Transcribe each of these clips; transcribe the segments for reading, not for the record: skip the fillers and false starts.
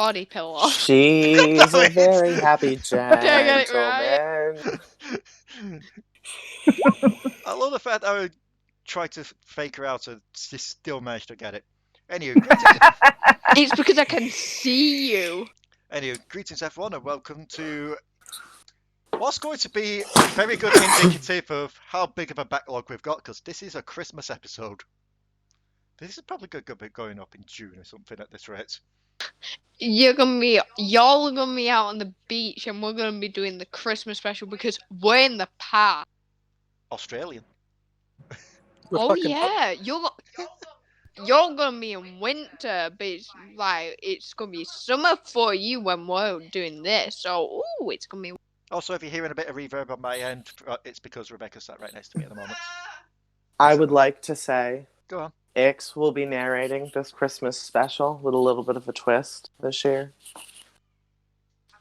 body pillow. She's a very happy Did I get it gentleman. I love the fact I would try to fake her out and she still managed to get it. Anyway, greetings. It's because I can see you. Anyway, greetings everyone and welcome to what's going to be a very good indicative of how big of a backlog we've got, because this is a Christmas episode. This is probably going to be going up in June or something at this rate. Y'all are gonna be out on the beach, and we're gonna be doing the Christmas special because we're in the park. Australian. Oh yeah, you're gonna be in winter, but it's gonna be summer for you when we're doing this. So it's gonna be. Also, if you're hearing a bit of reverb on my end, it's because Rebecca's sat right next to me at the moment. I would like to say, go on. Ix will be narrating this Christmas special with a little bit of a twist this year.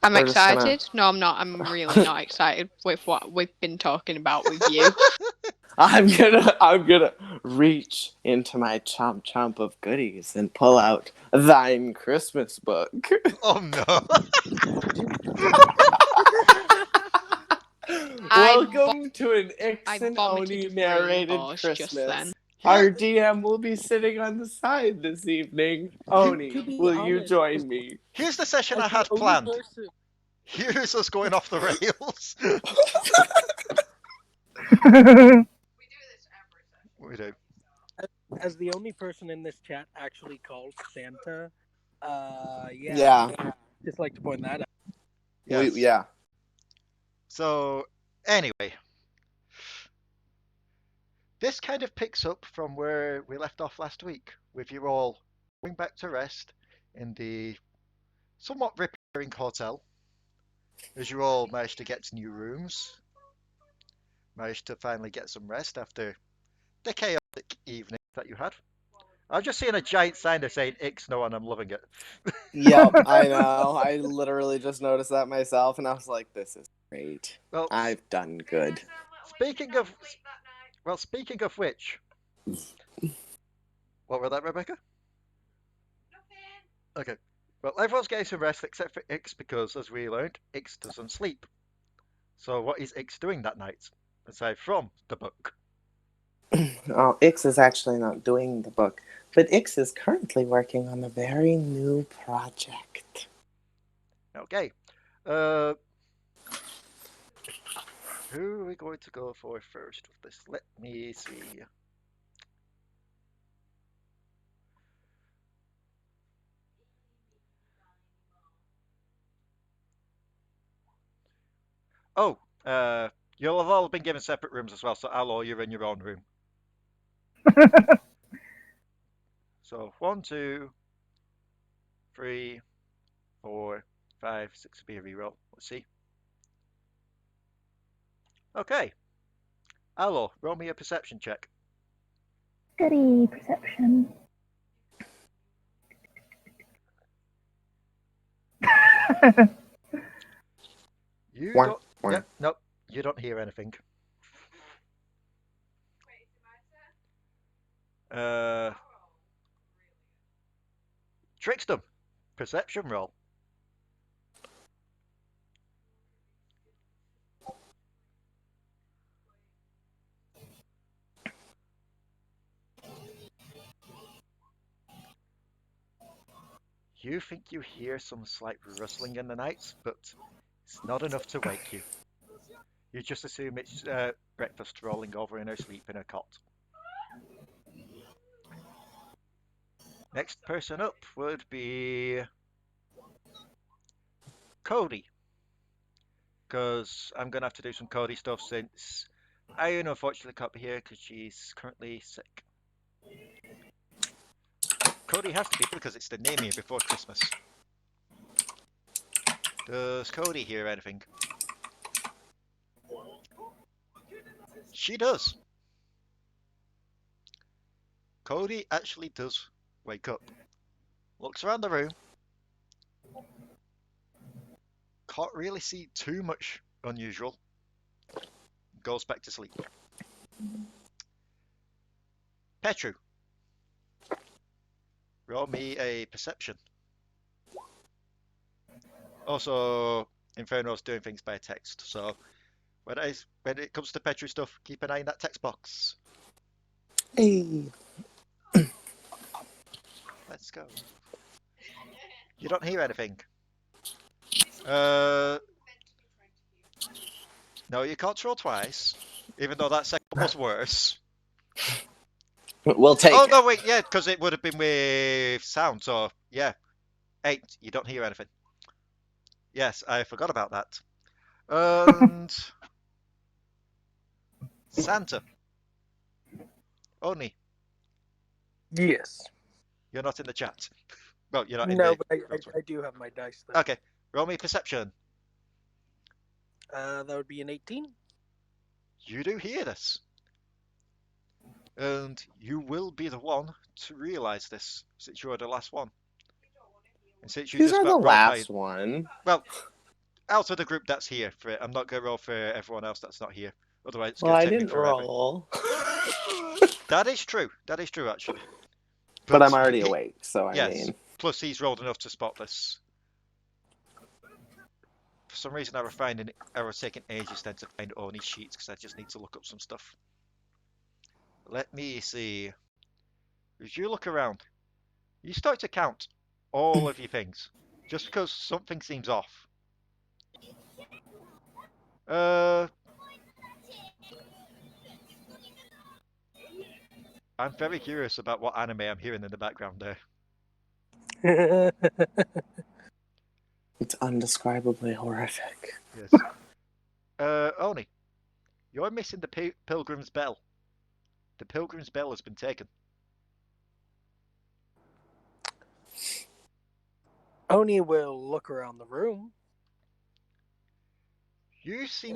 I'm excited. No, I'm not. I'm really not excited with what we've been talking about with you. I'm gonna reach into my chomp of goodies and pull out thine Christmas book. Oh no! Welcome to an Ix and Oni narrated Christmas. Our DM will be sitting on the side this evening. Oni, will you join me? Here's the session I had planned. Here's us going off the rails. We do this every session. We do. As the only person in this chat actually called Santa, yeah. Just like to point that out. Yes. Yeah. So, anyway. This kind of picks up from where we left off last week, with you all going back to rest in the somewhat repairing hotel, as you all managed to get to new rooms, managed to finally get some rest after the chaotic evening that you had. I'm just seeing a giant sign there saying Ixno and I'm loving it. Yep, I know. I literally just noticed that myself and I was like, this is great. Well, I've done good. Speaking of which, what was that, Rebecca? Nothing. Okay. Well, everyone's getting some rest except for Ix because, as we learned, Ix doesn't sleep. So what is Ix doing that night, aside from the book? Oh, Ix is actually not doing the book, but Ix is currently working on a very new project. Okay. Who are we going to go for first with this? Let me see. Oh, you'll have all been given separate rooms as well, so Allo, you're in your own room. So 1, 2, 3, 4, 5, 6 will be a reroll. Let's see. Okay. Allo, roll me a perception check. Goody, perception. You don't. Yep, nope. You don't hear anything. Trickstem, perception roll. You think you hear some slight rustling in the night, but it's not enough to wake you. You just assume it's breakfast rolling over in her sleep in her cot. Next person up would be Codi. Because I'm going to have to do some Codi stuff since Iron unfortunately can't be here because she's currently sick. Codi has to be because it's the near me before Christmas. Does Codi hear anything? She does. Codi actually does wake up. Looks around the room. Can't really see too much unusual. Goes back to sleep. Petru. Roll me a perception. Also, Inferno's doing things by text, so when it comes to Petru stuff, keep an eye on that text box. Hey. Let's go. You don't hear anything. No, you can't roll twice, even though that second one was worse. We'll take Oh it. no, wait, yeah, because it would have been with sound. So yeah, 8. You don't hear anything. Yes, I forgot about that. And Santa. Oni, Yes. you're not in the chat. Well, you're not in No, the. but I do have my dice there. Okay, roll me perception. That would be an 18. You do hear this, and you will be the one to realize this since you're the last one. And since you These just are the rolled high. last one. Well, out of the group that's here, for it, I'm not going to roll for everyone else that's not here. Otherwise, it's Well, going I to take me didn't forever. roll. That is true. That is true, actually. But I'm already awake, so yes. I mean. Plus, he's rolled enough to spot this. For some reason, I was taking ages then to find Oni's sheets because I just need to look up some stuff. Let me see. As you look around, you start to count all of your things, just because something seems off. I'm very curious about what anime I'm hearing in the background there. It's undescribably horrific. Yes. Oni, you're missing the Pilgrim's Bell. The Pilgrim's Bell has been taken. Oni will look around the room. You seem.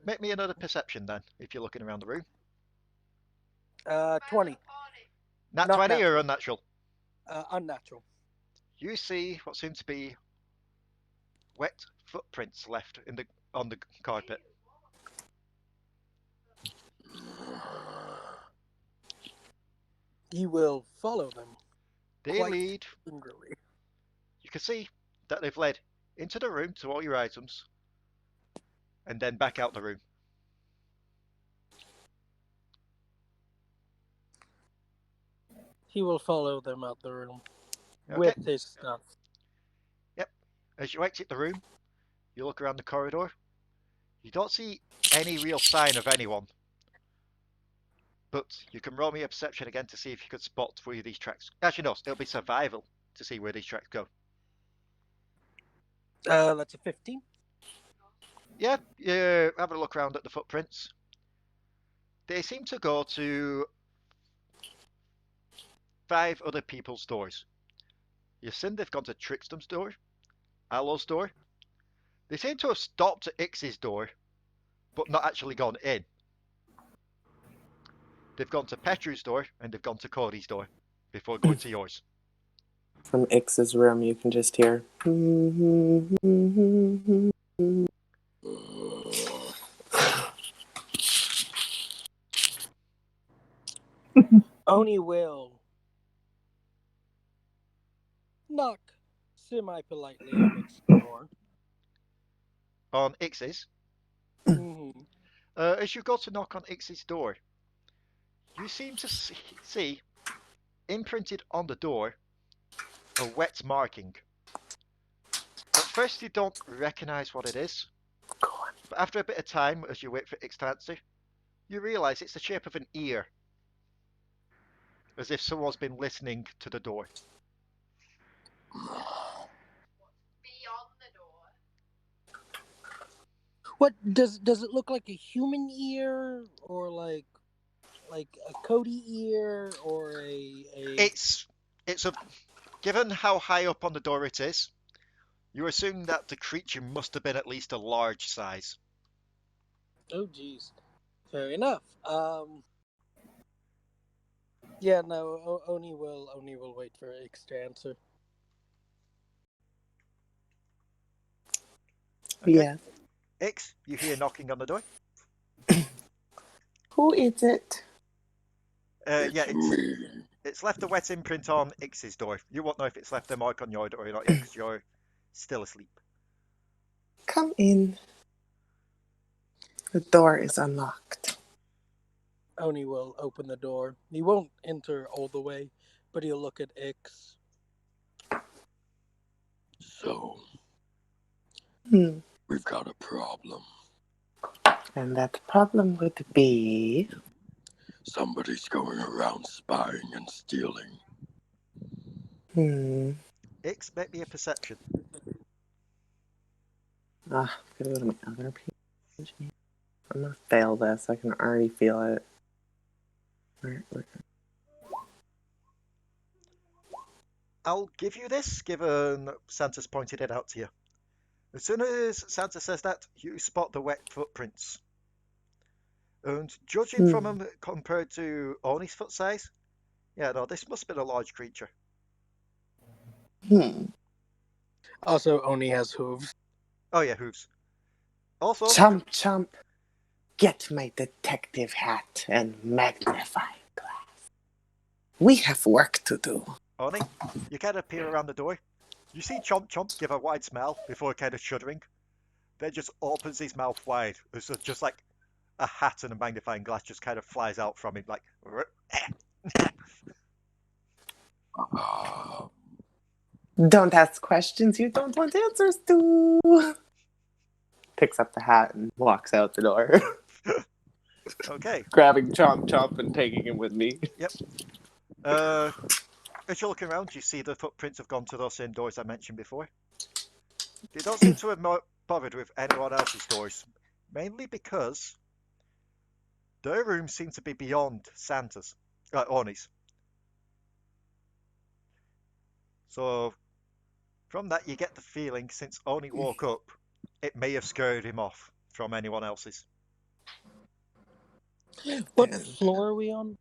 Make me another perception then, if you're looking around the room. 20. Nat Not 20 natural. or unnatural? Unnatural. You see what seem to be wet footprints left on the carpet. He will follow them. They lead. Angrily. You can see that they've led into the room to all your items, and then back out the room. He will follow them out the room Okay. with his stuff. Yep. As you exit the room, you look around the corridor. You don't see any real sign of anyone. But you can roll me a perception again to see if you could spot where these tracks. Actually, no, it'll be survival to see where these tracks go. That's a 15. Yeah, have a look around at the footprints. They seem to go to 5 other people's doors. You've seen they've gone to Trickstem's door, Allo's door. They seem to have stopped at Ix's door, but not actually gone in. They've gone to Petru's door, and they've gone to Codi's door, before going to yours. From Ix's room, you can just hear. Oni will knock semi-politely on its door. On Ix's, Mm-hmm. as you go to knock on Ix's door, you seem to see imprinted on the door a wet marking. At first you don't recognise what it is, but after a bit of time, as you wait for Ix to answer, you realise it's the shape of an ear, as if someone's been listening to the door. Beyond the door. What does it look like? A human ear, or like a Codi ear, or a? It's a. Given how high up on the door it is, you assume that the creature must have been at least a large size. Oh, geez. Fair enough. Yeah, no. Oni will wait for Ix to answer. Okay. Yeah. Ix, you hear knocking on the door. Who is it? Yeah, it's left a wet imprint on Ix's door. You won't know if it's left a mark on your door or not yet, because you're still asleep. Come in. The door is unlocked. Oni will open the door. He won't enter all the way, but he'll look at Ix. So, we've got a problem. And that problem would be? Somebody's going around spying and stealing. Ix, make me a perception. Gotta go to my other page. I'm gonna fail this. I can already feel it. Where? I'll give you this, given Santa's pointed it out to you. As soon as Santa says that, you spot the wet footprints. And judging from them compared to Oni's foot size, yeah, no, this must have been a large creature. Also, Oni has hooves. Oh yeah, hooves. Also, Chomp. Get my detective hat and magnifying glass. We have work to do. Oni, you kind of peer around the door. You see Chomp give a wide smile before kind of shuddering. Then just opens his mouth wide. It's just like a hat and a magnifying glass just kind of flies out from him, like. Don't ask questions you don't want answers to. Picks up the hat and walks out the door. Okay. Grabbing Chomp and taking him with me. Yep. As you're looking around, you see the footprints have gone to those same doors I mentioned before. They don't seem to have bothered with anyone else's doors, mainly because their rooms seem to be beyond Santa's, Oni's. So, from that, you get the feeling since Oni woke up, it may have scared him off from anyone else's. What floor are we on?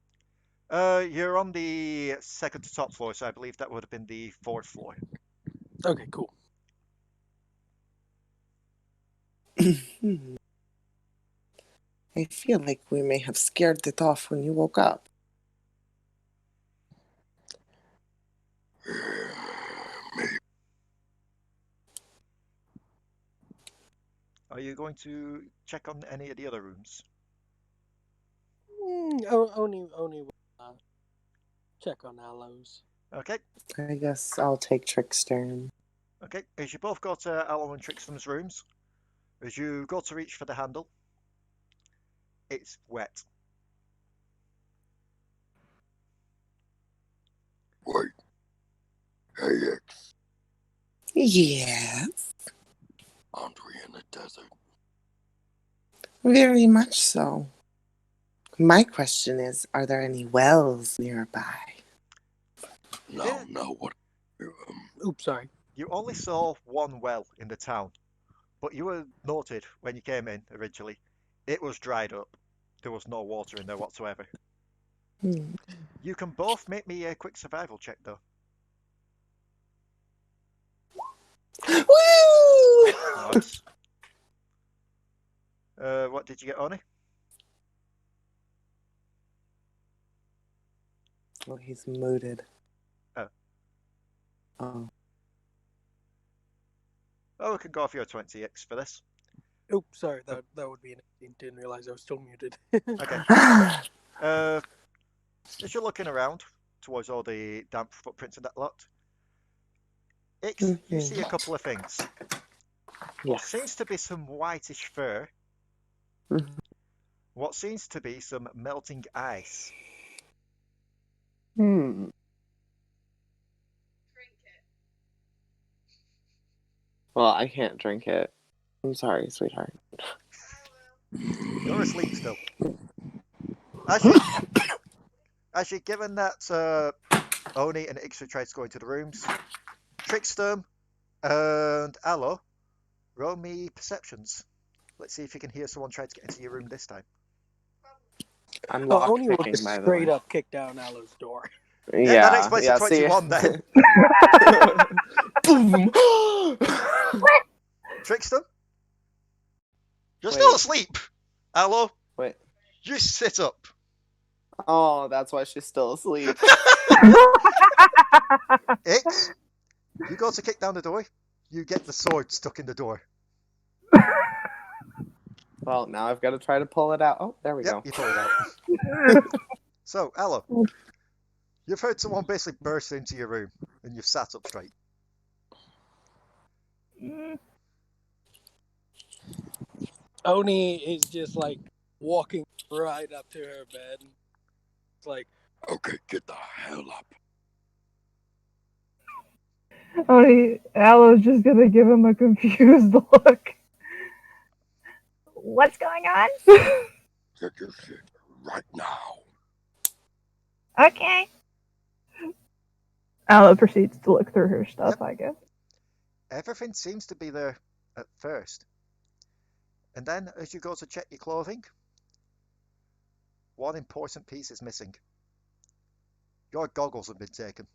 You're on the second to top floor, so I believe that would have been the 4th floor. Okay, cool. I feel like we may have scared it off when you woke up. Are you going to check on any of the other rooms? Oni will check on Allo's. Okay. I guess I'll take Trickstem. Okay, as you both go to Allo and Trickstem's rooms, as you go to reach for the handle, it's wet. Wait. Hey, Ix. Yes. Aren't we in a desert? Very much so. My question is, are there any wells nearby? No, what? Oops, sorry. You only saw one well in the town, but you were noted when you came in originally, it was dried up. There was no water in there whatsoever. You can both make me a quick survival check, though. Woo! Nice. What did you get, Oni? Well, he's muted. Oh. Oh, we can go off your 20x for this. Oops, sorry, that would be an 18. Didn't realize I was still muted. Okay. As you're looking around towards all the damp footprints and that lot, Ix, you see a couple of things. What seems to be some whitish fur. What seems to be some melting ice. Well, I can't drink it. I'm sorry, sweetheart. You're asleep still. As you're given that Oni and Ixra tried to go into the rooms, Trickstem and Allo, roll me perceptions. Let's see if you can hear someone try to get into your room this time. I'm Oni will just straight up kick down Allo's door. Yeah, that explains the 21 then. Boom! Trickstem? You're still asleep. Allo? Wait. You sit up. Oh, that's why she's still asleep. Ix, you go to kick down the door. You get the sword stuck in the door. Well, now I've got to try to pull it out. Oh, there we go. You pull it out. So, Allo, you've heard someone basically burst into your room, and you've sat up straight. Oni is just like walking right up to her bed. It's like, okay, get the hell up. Allo's just gonna give him a confused look. What's going on? Get your shit right now. Okay. Allo proceeds to look through her stuff, I guess. Everything seems to be there at first. And then, as you go to check your clothing, one important piece is missing. Your goggles have been taken.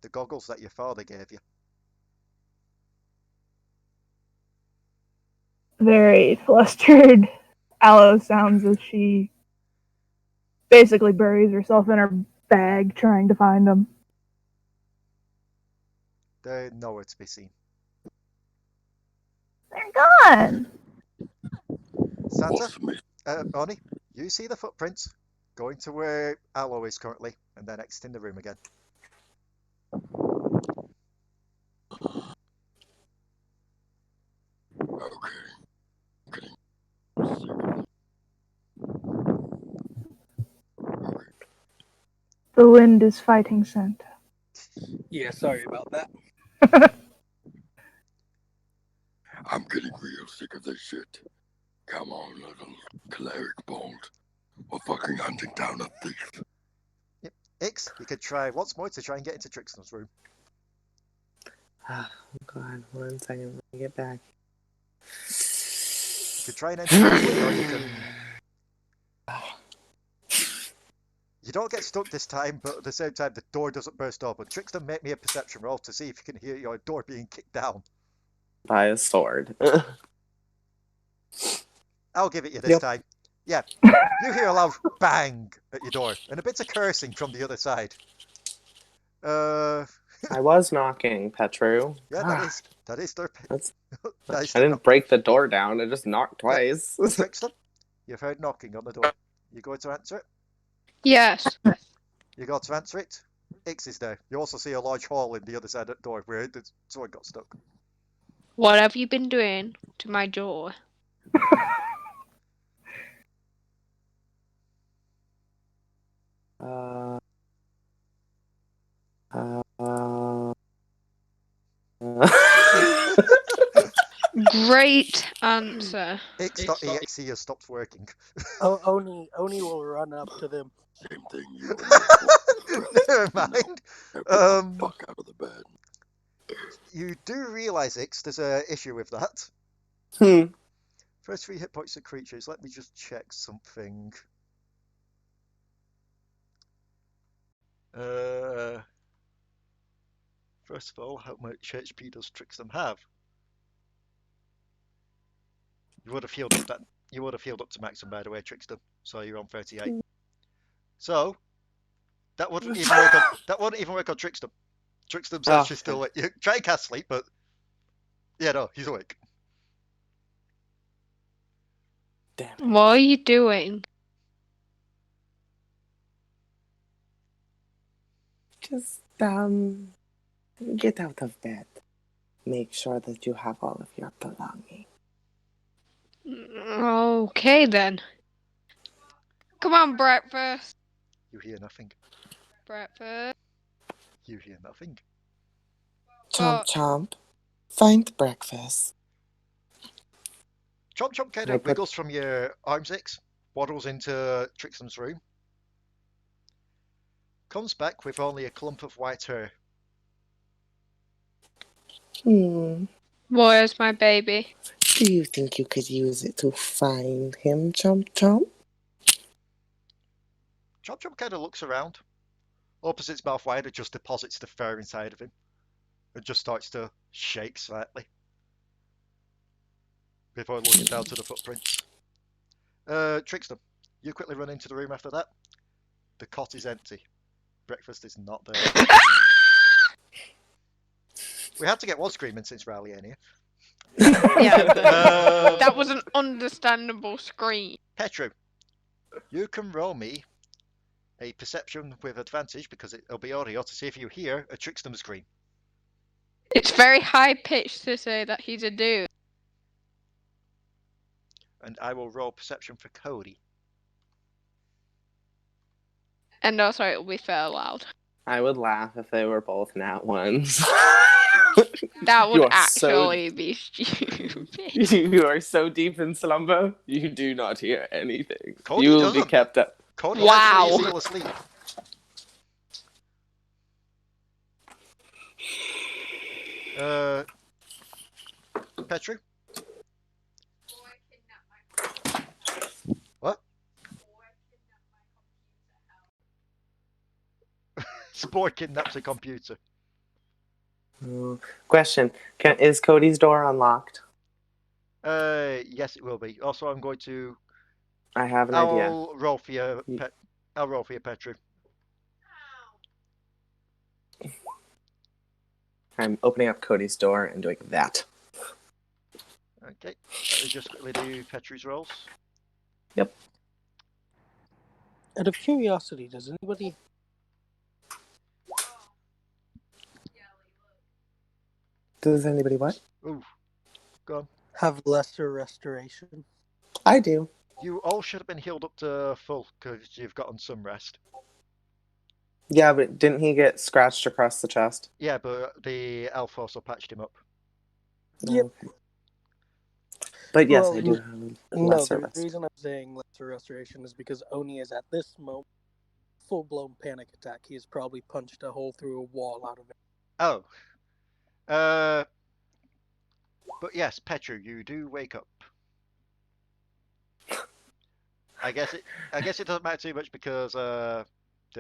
The goggles that your father gave you. Very flustered, Allo sounds as she basically buries herself in her bag trying to find them. They're nowhere to be seen. They're gone! Santa, Oni, you see the footprints going to where Allo is currently, and then exiting the room again. The wind is fighting Santa. Yeah, sorry about that. I'm getting real sick of this shit. Come on, little cleric bold. We're fucking hunting down a thief. Yep. Ix, you could try once more to try and get into Trickstem's room. Oh, God, 1 second. Let me get back. You could try and enter quickly, or you could... You don't get stuck this time, but at the same time, the door doesn't burst open. Trickstem, make me a perception roll to see if you can hear your door being kicked down. By a sword. I'll give it you this time. Yeah, you hear a loud bang at your door, and a bit of cursing from the other side. I was knocking, Petru. Yeah, that is their... I didn't break the door down, I just knocked twice. Trickstem, you've heard knocking on the door. You going to answer it? Yes. You got to answer it. Ix is there. You also see a large hole in the other side of the door where someone got stuck. What have you been doing to my door? Great answer. Ix.exe has stopped working. Oni will run up to them. Same thing you Never mind. Fuck out of the bed. You do realise, Ix, there's an issue with that. First 3 hit points of creatures. Let me just check something. First of all, how much HP does Trickstem have? You would have healed up that. You would have healed up to maximum, by the way, Trickstem. So you're on 38. So that wouldn't even work on. That wouldn't even work on Trickstem. Trickstem's actually still awake. You try and cast sleep, but yeah, no, he's awake. Damn. What are you doing? Just get out of bed. Make sure that you have all of your belongings. Okay then. Come on, breakfast. You hear nothing. Breakfast. You hear nothing. Chomp chomp. Find breakfast. Chomp chomp kind of wiggles from your arms, Ix, waddles into Trickstem's room. Comes back with only a clump of white hair. Where's my baby? Do you think you could use it to find him, Chomp Chomp? Chomp Chomp kind of looks around, opens its mouth wide and just deposits the fur inside of him, and just starts to shake slightly before looking down to the footprints. Trickstem, you quickly run into the room after that. The cot is empty. Breakfast is not there. We had to get one screaming since Raali in here. Yeah, that was an understandable scream. Petru, you can roll me a perception with advantage because it'll be audio to see if you hear a Trickstem scream. It's very high pitched to say that he's a dude. And I will roll perception for Codi. And also, it'll be fair loud. I would laugh if they were both nat ones. That would actually be stupid. You are so deep in slumber, you do not hear anything. Codi you will doesn't. be kept up. Codi actually is still asleep. Petru? What? Spore kidnaps a computer. Question: is Cody's door unlocked? Yes, it will be. Also, I'm going to. I have an idea. I'll roll for you, Petru. I'm opening up Cody's door and doing that. Okay, let me just quickly do Petru's rolls. Yep. Out of curiosity, does anybody what? Ooh, go on. have lesser restoration? I do. You all should have been healed up to full because you've gotten some rest. Yeah, but didn't he get scratched across the chest? Yeah, but the elf also patched him up. Yep. But yes, Well, I do have lesser the rest. reason I'm saying lesser restoration is because Oni is at this moment full-blown panic attack. He has probably punched a hole through a wall out of it. Oh. But yes, Petru, you do wake up. I guess it doesn't matter too much because the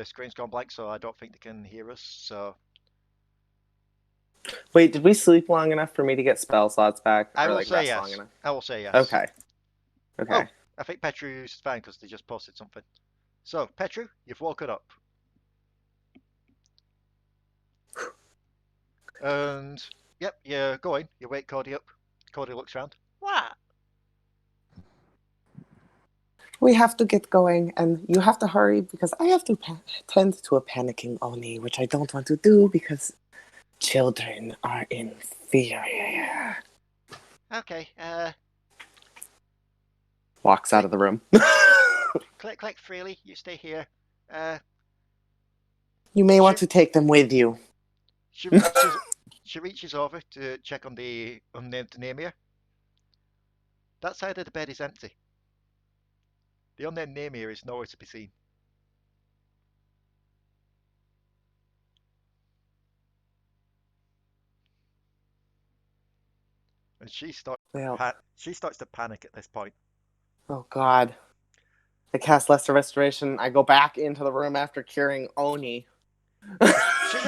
screen's gone blank, so I don't think they can hear us. So. Wait, did we sleep long enough for me to get spell slots back? I will like, say rest yes. Long enough? I will say yes. Okay. Oh, I think Petru's fine because they just posted something. So, Petru, you've woken up. And, yep, you're going. You wake Codi up. Codi looks around. What? We have to get going, and you have to hurry because I have to tend to a panicking Oni, which I don't want to do because children are inferior. Okay, Walks out of the room. click freely. You stay here. You may want to take them with you. She reaches over to check on the unnamed Namir. That side of the bed is empty. The unnamed Namir is nowhere to be seen. And she starts to panic at this point. Oh God. I cast Lesser Restoration. I go back into the room after curing Oni. she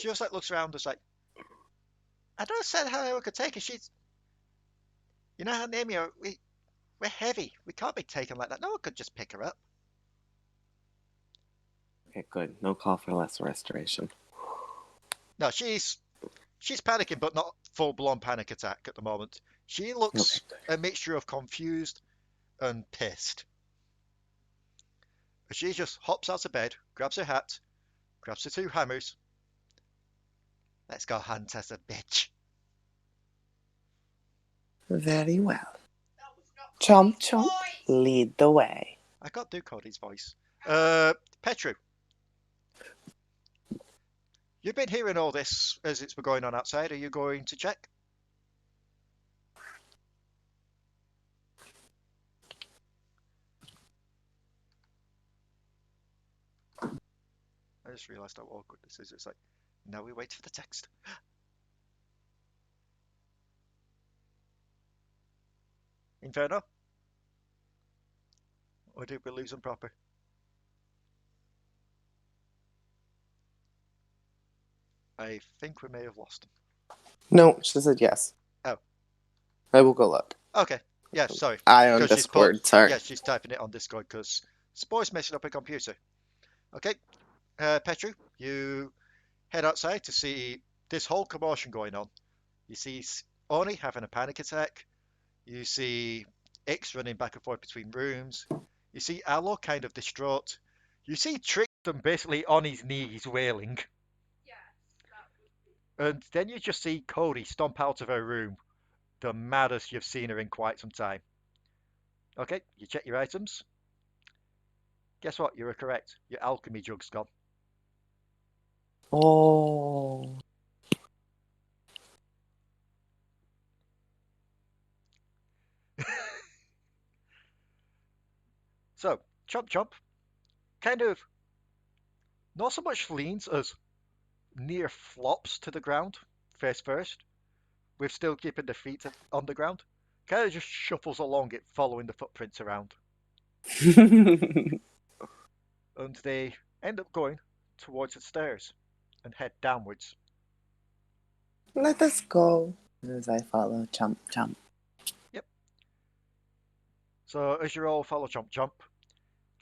just looks around and like, I don't said how I could take her. She's, you know, her name here. We're heavy. We can't be taken like that. No one could just pick her up. Okay, good. No call for Lesser Restoration. No, she's panicking, but not full-blown panic attack at the moment. She looks a mixture of confused and pissed. She just hops out of bed, grabs her hat, grabs her 2 hammers. Let's go hunt us a bitch. Very well. Chomp chomp, lead the way. I can't do Codi's voice. Petru. You've been hearing all this as it's been going on outside. Are you going to check? I just realised how awkward this is. It's like, now we wait for the text. Inferno? Or did we lose him proper? I think we may have lost him. No, she said yes. Oh. I will go look. Okay. Yeah, sorry. I on Discord, sorry. Yeah, she's typing it on Discord because Spore's messing up her computer. Okay. Petru, you head outside to see this whole commotion going on. You see Oni having a panic attack. You see Ix running back and forth between rooms. You see Allo kind of distraught. You see Trickstem basically on his knees wailing. And then you just see Codi stomp out of her room, the maddest you've seen her in quite some time. Okay, you check your items. Guess what? You were correct. Your alchemy jug's gone. Oh. So, Chomp Chomp kind of not so much leans as near flops to the ground, face first, with still keeping the feet on the ground. Kind of just shuffles along it, following the footprints around. And they end up going towards the stairs and head downwards. Let us go. As I follow Chomp Chomp. Yep. So as you all follow Chomp Chomp,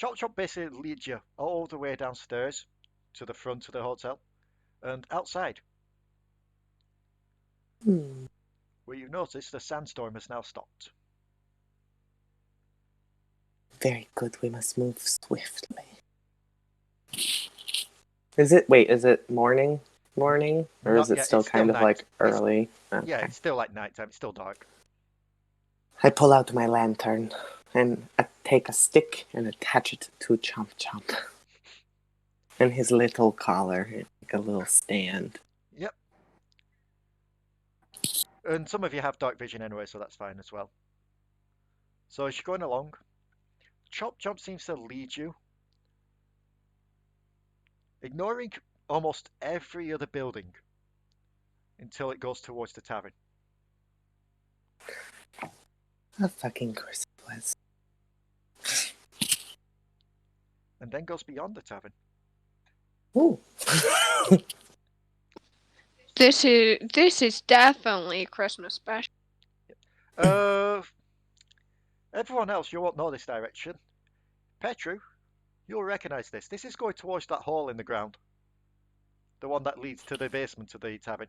Chomp Chomp basically leads you all the way downstairs to the front of the hotel and outside, where you notice the sandstorm has now stopped. Very good. We must move swiftly. Is it morning? Morning? Or Not is it yet, still it's still kind of night. like early? Okay. Yeah, it's still like nighttime. It's still dark. I pull out my lantern and I take a stick and attach it to Chomp Chomp. And his little collar, like a little stand. Yep. And some of you have dark vision anyway, so that's fine as well. So as you're going along, Chomp Chomp seems to lead you, ignoring almost every other building until it goes towards the tavern. Of fucking course it was. And then goes beyond the tavern. Ooh. This is definitely a Christmas special. Everyone else, you won't know this direction. Petru, you'll recognize this. This is going towards that hole in the ground. The one that leads to the basement of the tavern.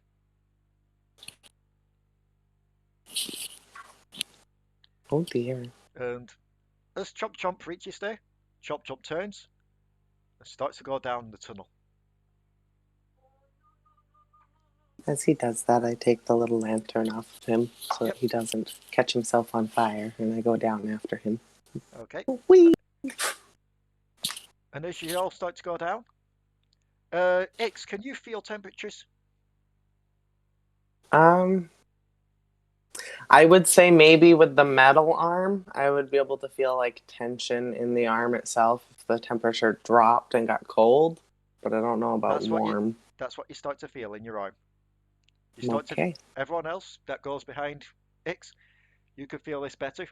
Oh dear. And as Chomp Chomp reaches there, Chomp Chomp turns and starts to go down the tunnel. As he does that, I take the little lantern off of him so that he doesn't catch himself on fire, and I go down after him. Okay. Whee! And as you all start to go down, Ix, can you feel temperatures? I would say maybe with the metal arm, I would be able to feel like tension in the arm itself if the temperature dropped and got cold, but I don't know about warm. That's what you start to feel in your arm. Okay. Everyone else that goes behind Ix, you can feel this better.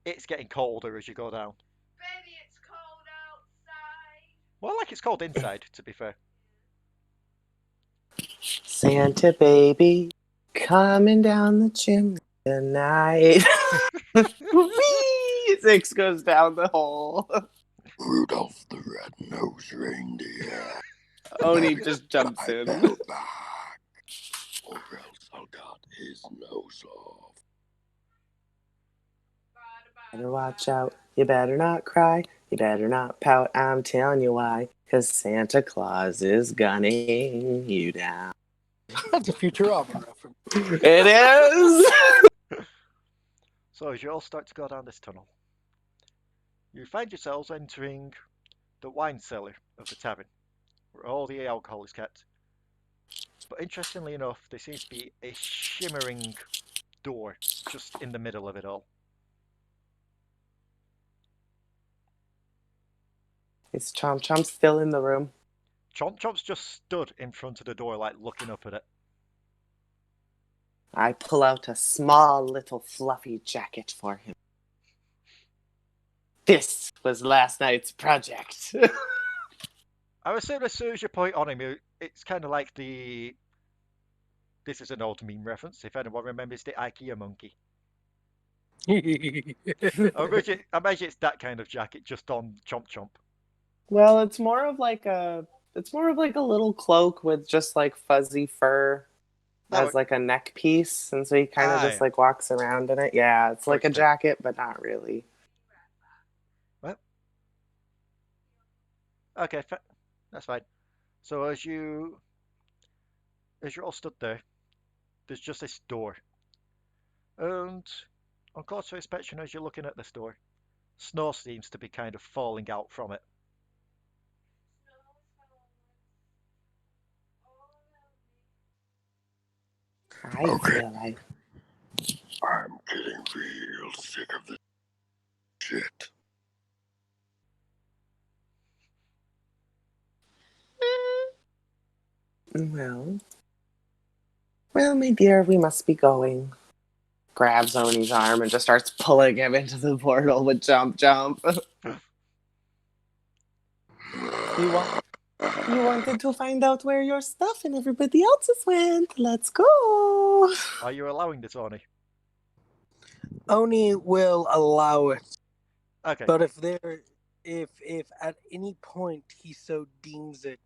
It's getting colder as you go down. Baby, it's cold outside. Well, like it's cold inside, to be fair. Santa baby, coming down the chimney tonight. Whee! Six goes down the hole. Rudolph the red-nosed reindeer. Oni just jumps in. Back, or else I'll cut his nose off. Better watch out. You better not cry. You better not pout. I'm telling you why. 'Cause Santa Claus is gunning you down. That's a Futurama reference. It is! So as you all start to go down this tunnel, you find yourselves entering the wine cellar of the tavern, where all the alcohol is kept. But interestingly enough, there seems to be a shimmering door just in the middle of it all. Is Chomp Chomp still in the room? Chomp Chomp's just stood in front of the door, like looking up at it. I pull out a small little fluffy jacket for him. This was last night's project. I would say as soon as you point on him, it's kind of like the... This is an old meme reference, if anyone remembers the IKEA monkey. I imagine it's that kind of jacket, just on Chomp Chomp. Well, it's more of like a little cloak with just like fuzzy fur as like a neck piece, and so he kind of just like walks around in it. Yeah, it's like a jacket, but not really. Well, okay, that's fine. So as you're all stood there, there's just this door, and on closer inspection, as you're looking at this door, snow seems to be kind of falling out from it. I feel like I'm getting real sick of this shit. well, my dear, we must be going. Grabs Oni's arm and just starts pulling him into the portal with jump. You wanted to find out where your stuff and everybody else's went. Let's go. Are you allowing this, Oni? Oni will allow it. Okay. But if at any point he so deems it,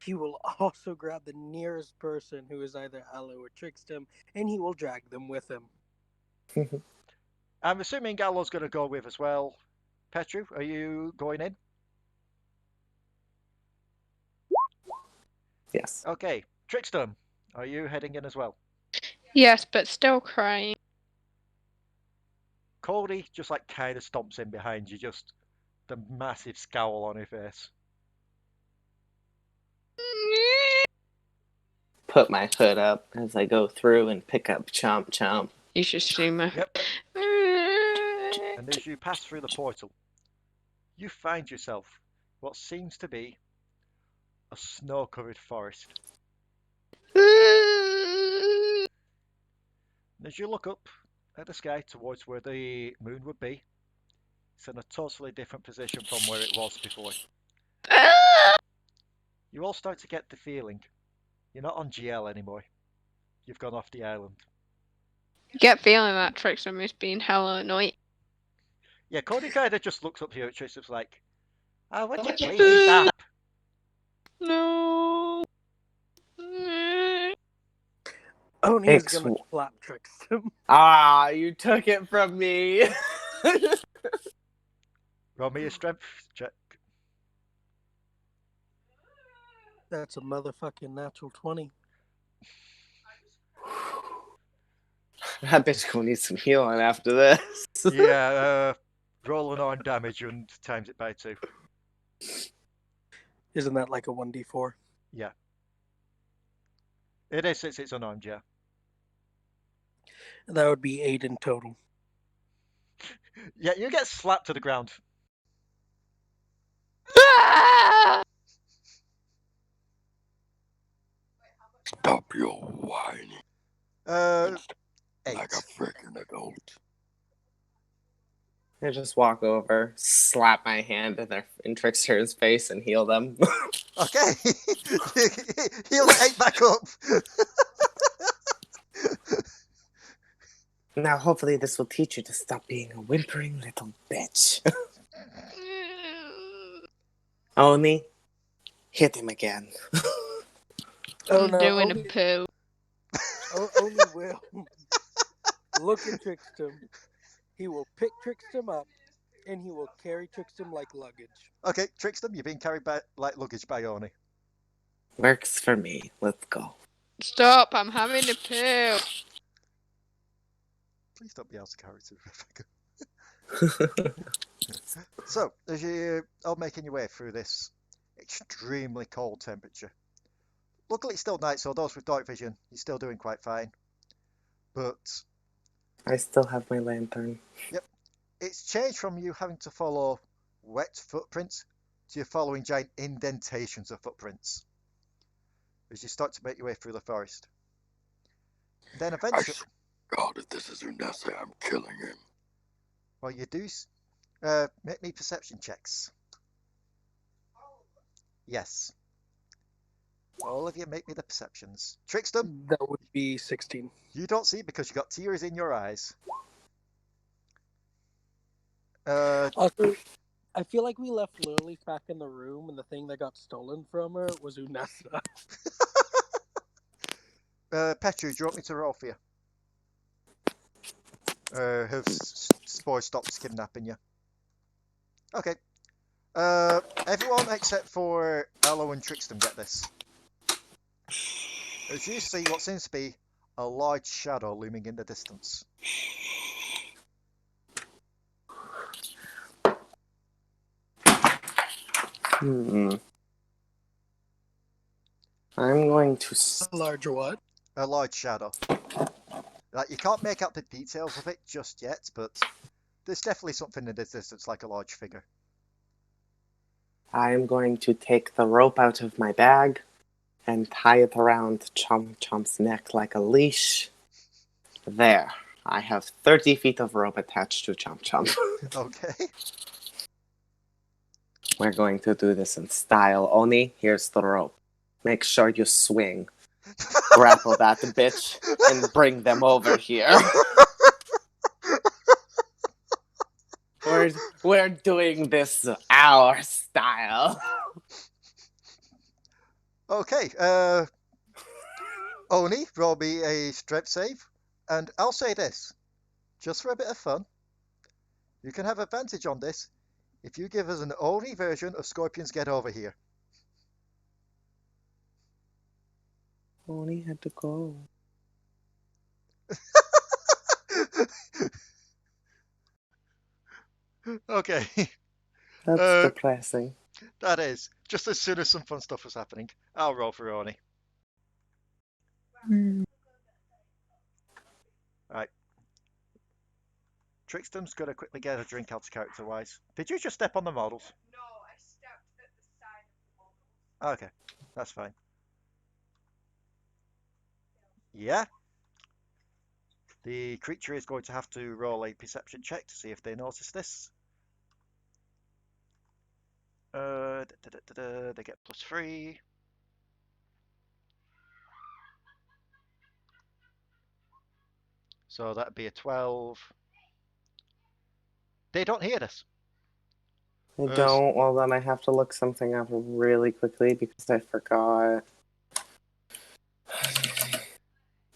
he will also grab the nearest person who is either Allo or Trickstem, and he will drag them with him. I'm assuming Allo's going to go with as well. Petru, are you going in? Yes. Okay. Trickstem, are you heading in as well? Yes, but still crying. Codi just like kind of stomps in behind you, just the massive scowl on her face. Put my hood up as I go through and pick up Chomp. You should see my. Yep. And as you pass through the portal, you find yourself what seems to be a snow-covered forest. And as you look up at the sky towards where the moon would be, it's in a totally different position from where it was before. You all start to get the feeling you're not on GL anymore. You've gone off the island. Get feeling that Trickstem is being hella annoying. Yeah, Codi kind of just looks up here at Trickstem's like, would you please stop? No. Oni is gonna slap Trickstem. Ah, you took it from me. Roll me a strength check. That's a motherfucking natural 20. That bitch gonna need some healing after this. Yeah, roll an arm damage and times it by 2. Isn't that like a 1d4? Yeah. It is since it's unarmed, yeah. That would be 8 in total. Yeah, you get slapped to the ground. Stop your whining. 8. Like a freaking adult. I just walk over, slap my hand in Trickster's face, and heal them. Okay. Heal the 8 back up. Now, hopefully, this will teach you to stop being a whimpering little bitch. Oni, hit him again. Oh, I'm no, doing a poo. Oni will look at Trickstem. He will pick Trickstem up, and he will carry Trickstem like luggage. Okay, Trickstem, you're being carried by like luggage by Oni. Works for me. Let's go. Stop, I'm having a poo. Please don't be able to carry to Rebecca. So, as you're all making your way through this extremely cold temperature, luckily it's still night, so those with dark vision, you're still doing quite fine. But I still have my lantern. Yep. It's changed from you having to follow wet footprints to you following giant indentations of footprints as you start to make your way through the forest. Then eventually... God, if this is Unessa, I'm killing him. Well, you do... make me perception checks. Yes. All of you make me the perceptions. Trickstem? That would be 16. You don't see it because you've got tears in your eyes. Also, I feel like we left Lily back in the room, and the thing that got stolen from her was Unessa. Petru, do you want me to roll for you? Have Spores stopped kidnapping you? Okay. Everyone except for Allo and Trickstem get this. As you see what seems to be a large shadow looming in the distance. I'm going to. A larger what? A large shadow. Like, you can't make out the details of it just yet, but there's definitely something in the distance like a large figure. I'm going to take the rope out of my bag and tie it around Chomp Chomp's neck like a leash. There. I have 30 feet of rope attached to Chomp Chomp. Okay. We're going to do this in style. Oni, here's the rope. Make sure you swing. Grapple that bitch and bring them over here. We're doing this our style. Okay, Oni, roll me a strength save. And I'll say this, just for a bit of fun, you can have advantage on this if you give us an Oni version of Scorpions Get Over Here. Oni had to go. Okay. That's depressing. That is. Just as soon as some fun stuff was happening, I'll roll for Oni. Right. Trickstem's gonna quickly get a drink out character-wise. Did you just step on the models? No, I stepped at the side of the model. Okay, that's fine. Yeah. The creature is going to have to roll a perception check to see if they notice this. They get +3. So that'd be a 12. They don't hear this. I don't. Well, then I have to look something up really quickly because I forgot.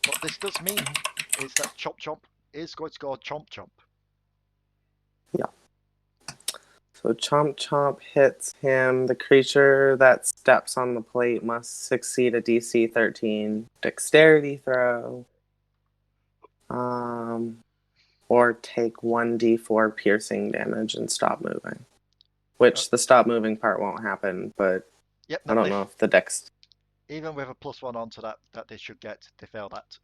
What this does mean is that Chomp Chomp is going to go Chomp Chomp. Yeah. So Chomp Chomp hits him. The creature that steps on the plate must succeed a DC 13 dexterity throw. Or take 1d4 piercing damage and stop moving. Which the stop moving part won't happen, but Yep, I don't know if the dex... Even with a +1 onto that they should get, they fail that.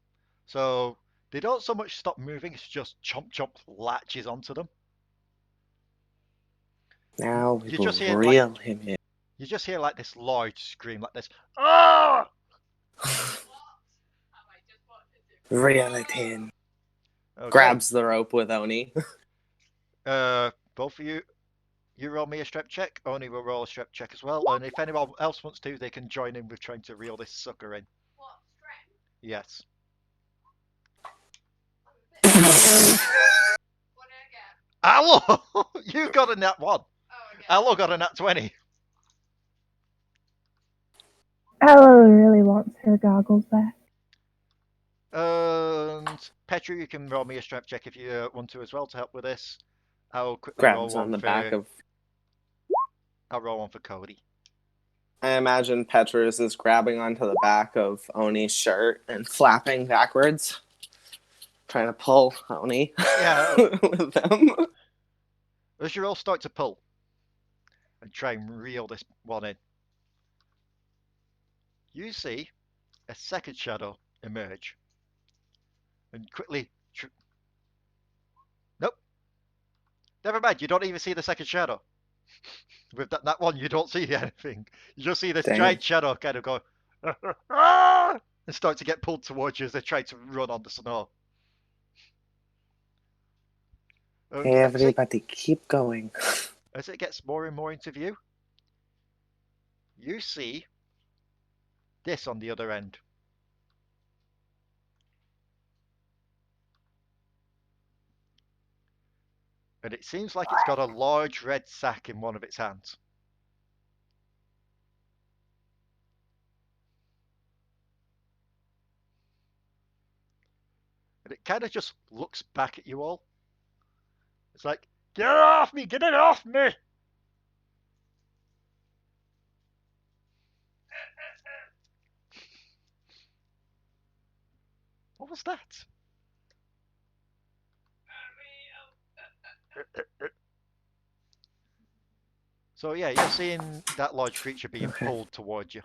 So they don't so much stop moving, it's just Chomp Chomp latches onto them. Now we You will just hear reel like, him in. you just hear like this large scream like this. Ah! Reel it in. Okay. Grabs the rope with Oni. Both of you roll me a strength check. Oni will roll a strength check as well. And if anyone else wants to, they can join in with trying to reel this sucker in. What, strength? Yes. What did I get? Allo! You got a nat 1. Oh, okay. Allo got a nat 20. Allo really wants her goggles back. And Petru, you can roll me a strength check if you want to as well to help with this. I'll quickly roll Grabs one on the for... back of... I'll roll one for Codi. I imagine Petrus is grabbing onto the back of Oni's shirt and flapping backwards. Trying to pull Oni with them. As you all start to pull and try and reel this one in, you see a second shadow emerge and quickly... Nope. Never mind, you don't even see the second shadow. With that one, you don't see anything. You just see this giant shadow kind of go and start to get pulled towards you as they try to run on the snow. Hey, everybody, keep going. As it gets more and more into view, you see this on the other end. And it seems like it's got a large red sack in one of its hands. And it kind of just looks back at you all. It's like, get it off me! Get it off me! What was that? So yeah, you're seeing that large creature being pulled towards you.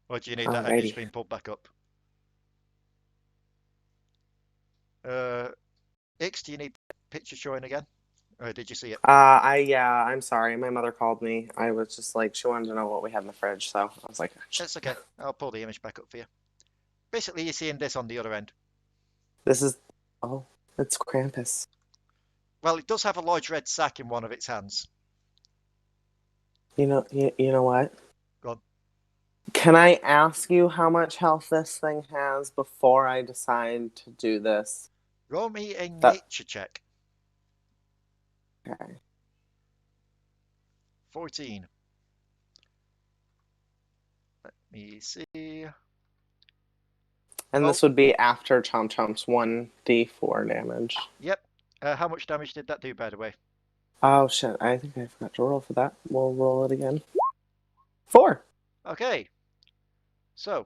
Or do you need that image Alrighty. being pulled back up? Ix, do you need that picture showing again? Or did you see it? I'm sorry. My mother called me. I was just like, she wanted to know what we had in the fridge, so I was like, It's okay. I'll pull the image back up for you. Basically, you're seeing this on the other end. this is, oh, it's Krampus. Well, it does have a large red sack in one of its hands. You know what? Go on. Can I ask you how much health this thing has before I decide to do this? Roll me a nature check. Okay. 14. Let me see. And this would be after Chomp Chomp's 1d4 damage. Yep. How much damage did that do, by the way? Oh shit, I think I forgot to roll for that. We'll roll it again. 4. Okay. So,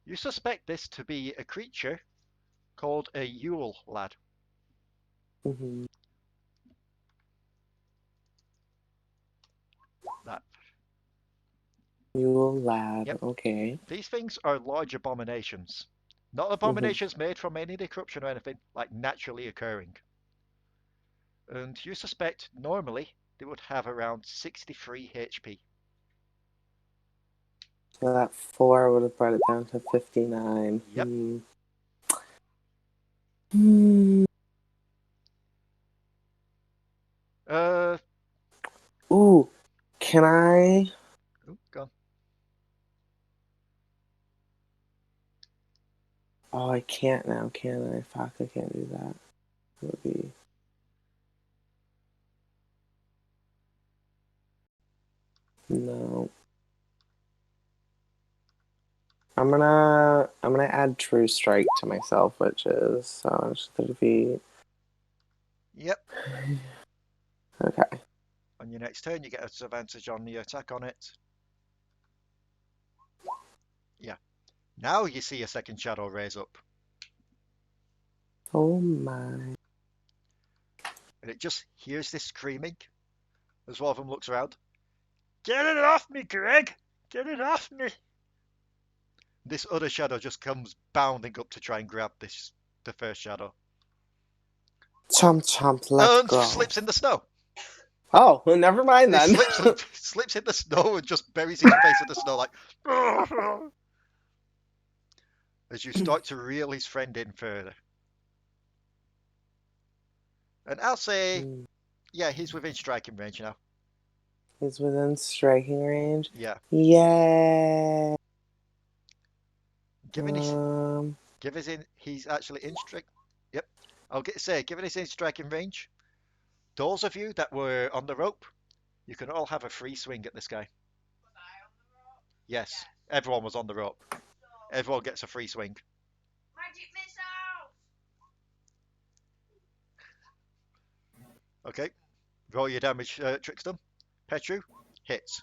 you suspect this to be a creature called a Yule lad. Mm-hmm. That. Yule lad, Yep. okay. These things are large abominations. Not abominations made from any corruption or anything, like naturally occurring. And you suspect normally they would have around 63 HP. So that 4 would have brought it down to 59. Yep. Ooh, can I? Ooh, go on. Oh, I can't now, can I? Fuck, I can't do that. It would be... No. I'm gonna add True Strike to myself, which is so it's the defeat. Yep. Okay. On your next turn, you get advantage on the attack on it. Yeah. Now you see a second shadow raise up. Oh my. And it just hears this screaming as one of them looks around. Get it off me, Greg! Get it off me! This other shadow just comes bounding up to try and grab the first shadow. Chomp chomp, let's And go. slips in the snow. Oh, well, never mind then. It slips in the snow and just buries his face in the snow like... as you start to reel his friend in further. And I'll say, yeah, he's within striking range now. He's within striking range? Yeah. Yay. Given he's actually in strike. Yep. Given he's in striking range, those of you that were on the rope, you can all have a free swing at this guy. Was I on the rope? Yes, everyone was on the rope. Everyone gets a free swing. Magic missiles! Okay. Roll your damage, Trickstem. Petru hits.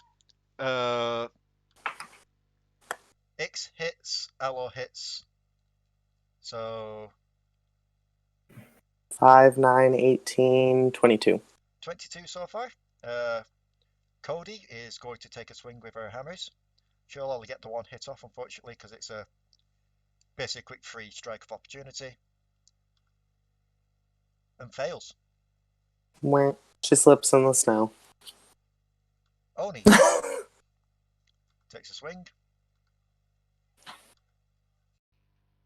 Ix hits. Allo hits. So 5, 9, 18, 22. 22 so far. Codi is going to take a swing with her hammers. She'll only get the one hit off, unfortunately, because it's a basically quick free strike of opportunity. And fails. Where she slips in the snow. Oni takes a swing.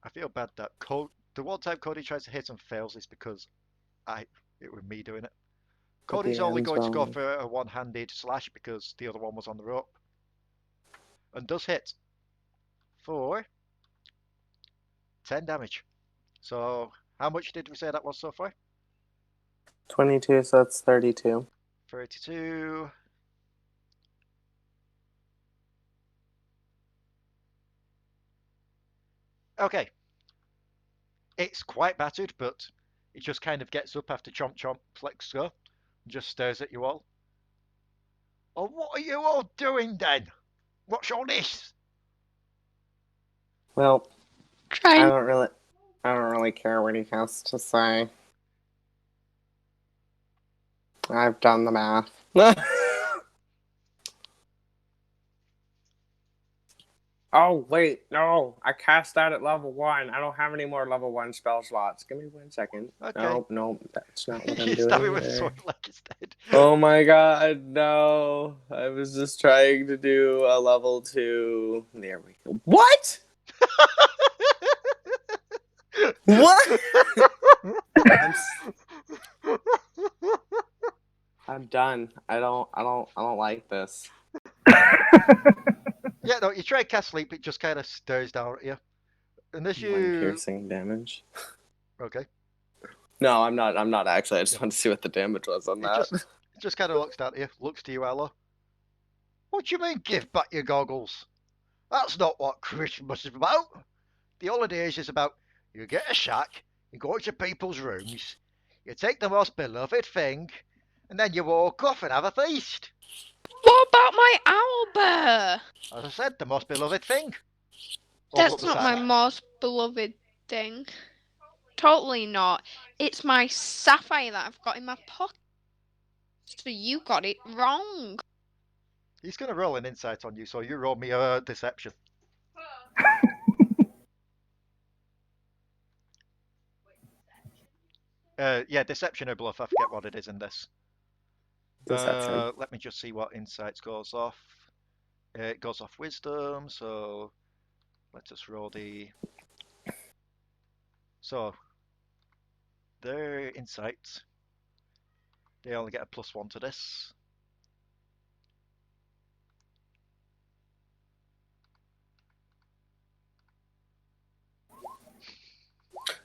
I feel bad that the one time Codi tries to hit and fails is because it was me doing it. Cody's only going to go for a one-handed slash because the other one was on the rope. And does hit for 10 damage. So how much did we say that was so far? 22, so that's 32. 32. Okay. It's quite battered, but it just kind of gets up after chomp chomp flex go, and just stares at you all. Oh, what are you all doing then? What's all this? Well, I Trying. don't really care what he has to say. I've done the math. Oh, wait, no. I cast that at level 1. I don't have any more level 1 spell slots. Give me 1 second. Okay. No, that's not what I'm You doing. stab him with a sword like instead. Oh my god, no. I was just trying to do a level 2. There we go. What? What? I'm done. I don't like this. Yeah, no, you try cast sleep, it just kind of stares down at you. And as 1 you... piercing damage. Okay. No, I'm not actually. I just wanted to see what the damage was on It that. just kind of looks down at you, looks to you, Allo. What do you mean, give back your goggles? That's not what Christmas is about. The holidays is about you get a shack, you go into people's rooms, you take the most beloved thing, and then you walk off and have a feast. What about my owlbear? As I said, the most beloved thing. That's not my most beloved thing. Totally not. It's my sapphire that I've got in my pocket. So you got it wrong. He's going to roll an insight on you, so you roll me a deception. Yeah, deception or bluff. I forget what it is in this. Deception. Let me just see what insights goes off. It goes off wisdom, so let us roll the... So, their insights, they only get a +1 to this.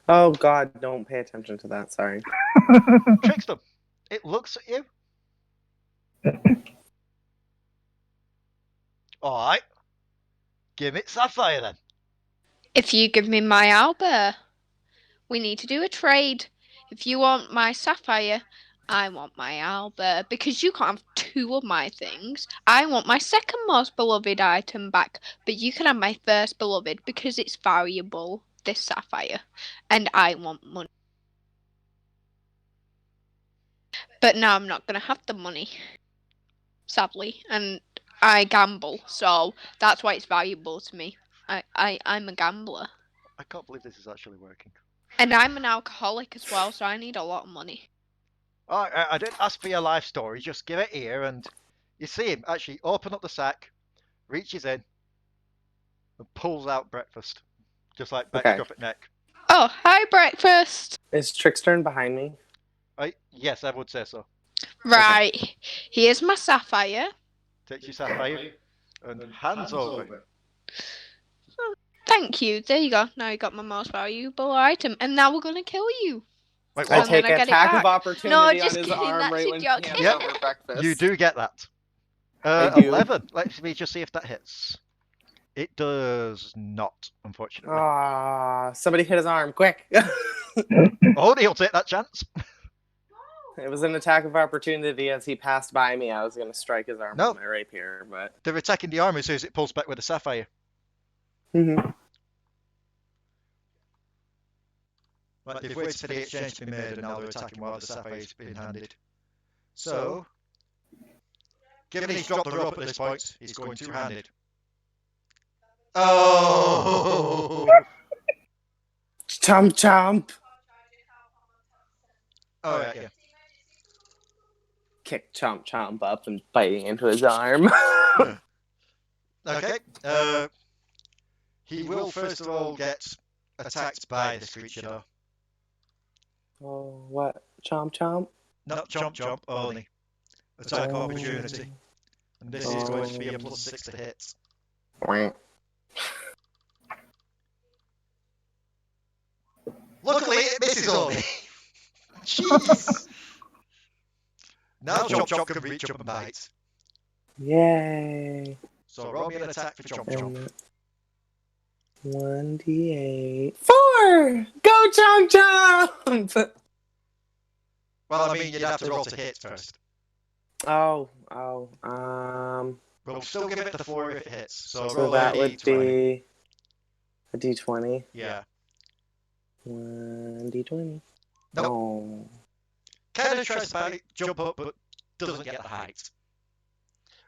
Oh god, don't pay attention to that, sorry. Trickstem, it looks at you. Alright. Give it Sapphire then. If you give me my owlbear, we need to do a trade. If you want my sapphire, I want my owlbear. Because you can't have 2 of my things. I want my second most beloved item back. But you can have my first beloved because it's valuable, this sapphire. And I want money. But now I'm not going to have the money. Sadly. And I gamble. So that's why it's valuable to me. I'm a gambler. I can't believe this is actually working. And I'm an alcoholic as well, so I need a lot of money. I didn't ask for your life story, just give it here, and you see him actually open up the sack, reaches in, and pulls out breakfast. Just like back Okay. up at neck. Oh, hi, breakfast. Is Trickstern behind me? Yes, I would say so. Right. Okay. Here's my sapphire. Takes your sapphire and hands over it. Oh, thank you. There you go. Now you got my most valuable item. And now we're going to kill you. Wait, I what? take I attack of opportunity No, on just his kidding, arm that's right a when he joke. hands Yep. over breakfast. You do get that. I do. 11. Let me just see if that hits. It does not, unfortunately. Ah, somebody hit his arm, quick! Oh, he'll take that chance. It was an attack of opportunity as he passed by me. I was going to strike his arm with my rapier, but... They're attacking the arm as soon as it pulls back with a sapphire. Mm-hmm. Right, they've waited for the exchange to be made and now they're attacking while the sapphire's been handed. So, given he's dropped the rope at this point, he's going two-handed. Oh! Chomp chomp! Oh, yeah, yeah. Kick chomp chomp up and biting into his arm. Okay. He will first of all get attacked by this creature though. Oh, what? Chomp chomp? Not chomp chomp only. Attack of opportunity. And this is going to be a +6 to hit. Luckily it misses only. Jeez. Now Chomp Chomp can reach up and bite. Yay. So roll me an attack for Chomp Chomp. 1d8. 4! Go, Chomp Chomp! Well, I mean, you'd have to roll to hit first. Oh. We'll still give it the 4 if it hits. So So roll that a would d20. be a d20. Yeah. 1d20. Nope. Oh. Kind of tries to jump up, but doesn't get the height.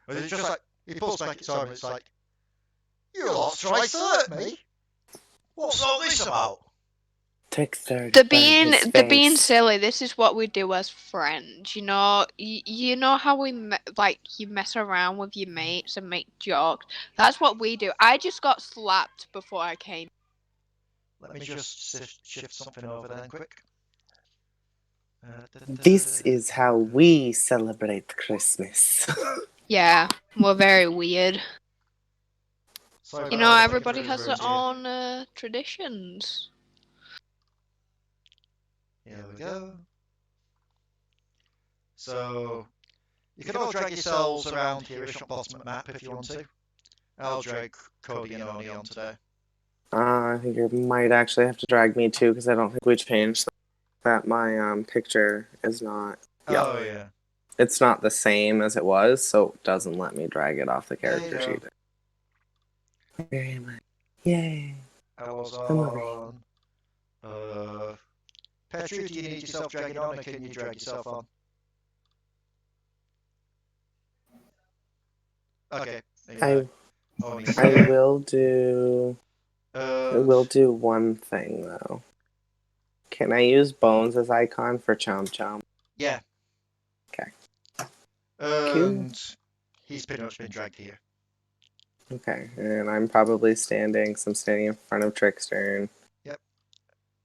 But it's just like, he pulls back its arm and it's like, you lot try to hurt me? What's all this about? Take 30. They're being silly. This is what we do as friends. You know how we you mess around with your mates and make jokes. That's what we do. I just got slapped before I came. Let me just shift something over then quick. This is how we celebrate Christmas. Yeah, we're very weird. Sorry You about know, that, everybody fucking has their ruined you. own traditions. Here we go. So, you can all drag yourselves around here-ish on the bottom of the map if you want to. I'll drag Codi and Oni on today. I think you might actually have to drag me too, because I don't think we changed that. My picture is not. Oh, yeah. It's not the same as it was, so it doesn't let me drag it off the character sheet. Where am I? Yay! I was on. Petru, do you need yourself dragging on, or can you drag yourself on? Okay. I will do. I will do one thing though. Can I use Bones as icon for Chomp Chomp? Yeah. Okay. And he's pretty much been dragged here. Okay, and I'm probably standing. So I'm standing in front of Trickster. Yep.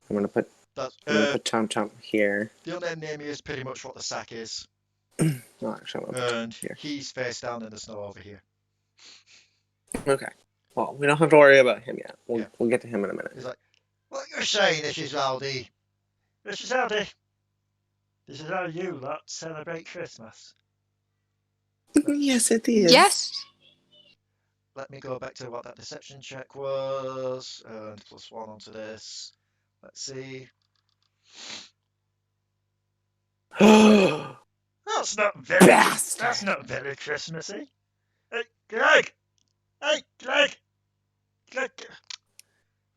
I'm gonna put Chomp Chomp here. The unnamed near me is pretty much what the sack is. No, actually, I'm gonna put And here. he's face down in the snow over here. Okay. Well, we don't have to worry about him yet. We'll get to him in a minute. He's like, what you're saying, this is Aldi. This is Aldi. This is how you lot celebrate Christmas. Yes, it is. Yes. Let me go back to what that deception check was. And +1 onto this. Let's see. That's not very. Bastard. That's not very Christmassy. Hey, Greg. Hey, Greg. Greg.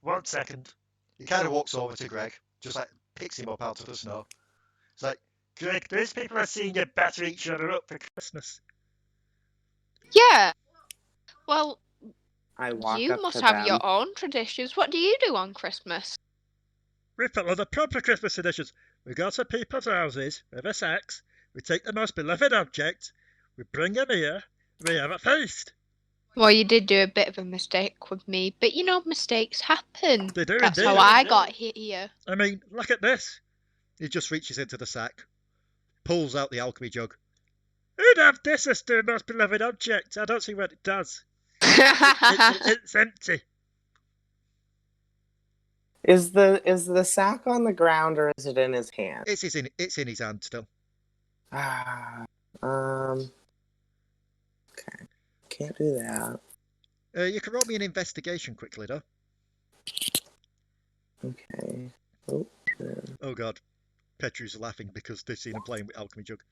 1 second. He kind of walks over to Greg, just like picks him up out of the snow. It's like, Greg, these people are seeing you batter each other up for Christmas. Yeah. Well, I walk you up must to have them. your own traditions. What do you do on Christmas? We follow the proper Christmas traditions. We go to people's houses with a axe, we take the most beloved object, we bring them here, we have a feast. Well, you did do a bit of a mistake with me, but you know, mistakes happen. They do That's indeed. how I got here. I mean, look at this. He just reaches into the sack, pulls out the alchemy jug. Who'd have this as their most beloved object? I don't see what it does. It's empty. Is the sack on the ground or is it in his hand? It's in his hand still. Okay. Can't do that. You can roll me an investigation quickly, though. Okay. Oh god. Petru's laughing because they've seen him playing with alchemy jug.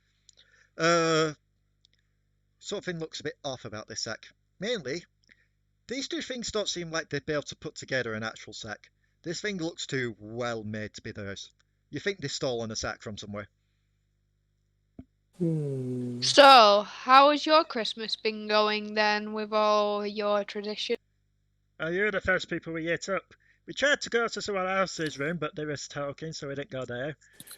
Something looks a bit off about this sack. Mainly, these two things don't seem like they'd be able to put together an actual sack. This thing looks too well made to be theirs. You think they've stolen a sack from somewhere? So, how has your Christmas been going then with all your traditions? Oh, you're the first people we hit up. We tried to go to someone else's room, but they were talking, so we didn't go there.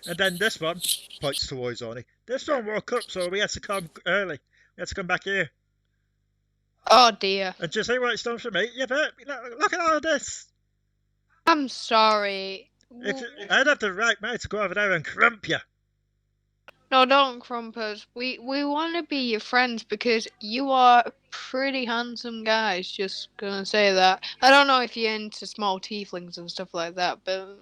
And then this one, points towards Oni. This one woke up, so we had to come early. We had to come back here. Oh dear. And do you see what it's done for me? Yeah, but look at all this. I'm sorry. I'd have the right mind to go over there and crump you. No, don't crump us. We want to be your friends because you are pretty handsome guys. Just gonna say that. I don't know if you're into small tieflings and stuff like that, but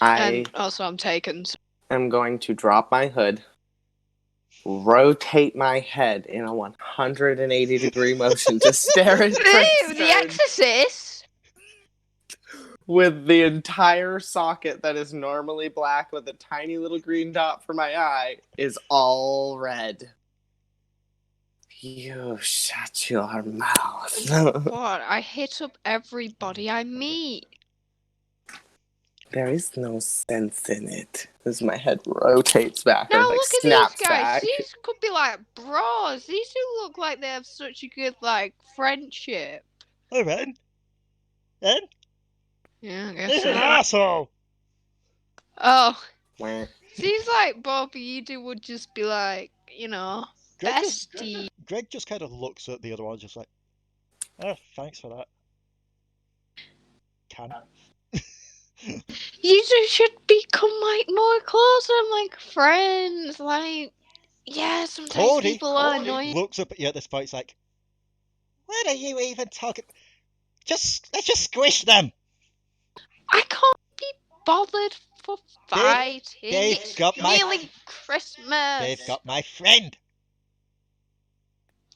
and also I'm taken. So. I'm going to drop my hood, rotate my head in a 180-degree motion to stare at Trickster. The Exorcist. with the entire socket that is normally black with a tiny little green dot for my eye is all red. You shut your mouth. What? I hit up everybody I meet. There is no sense in it. As my head rotates back Now and like look at these snaps guys. back. These could be like bros. These two look like they have such a good like friendship. Hey, man. Then? Yeah, I guess He's an so. asshole. Oh, Wah. seems like both of you two would just be like, you know, bestie. Greg just kind of looks at the other one, just like, oh, thanks for that. Can. You two should become like more closer, like friends. Like, yeah, sometimes people are annoying. looks up at you at this point. It's like, what are you even talking? Let's just squish them. I can't be bothered for fighting. they've It's got my- nearly Christmas. They've got my friend.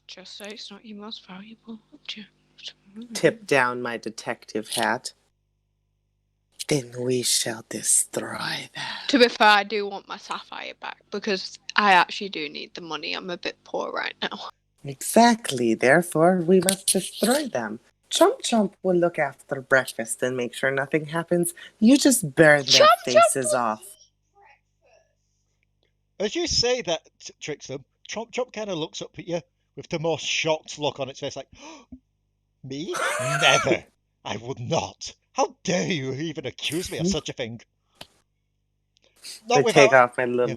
Just say it's not your most valuable object. Tip down my detective hat. Then we shall destroy them. To be fair, I do want my sapphire back because I actually do need the money. I'm a bit poor right now. Exactly. Therefore, we must destroy them. Chomp Chomp will look after breakfast and make sure nothing happens. You just burn their Chomp Chomp faces off. As you say that, Trickstem, Chomp Chomp kind of looks up at you with the most shocked look on its face, like, me? Never. I would not. How dare you even accuse me of such a thing? I take off my little... Yeah.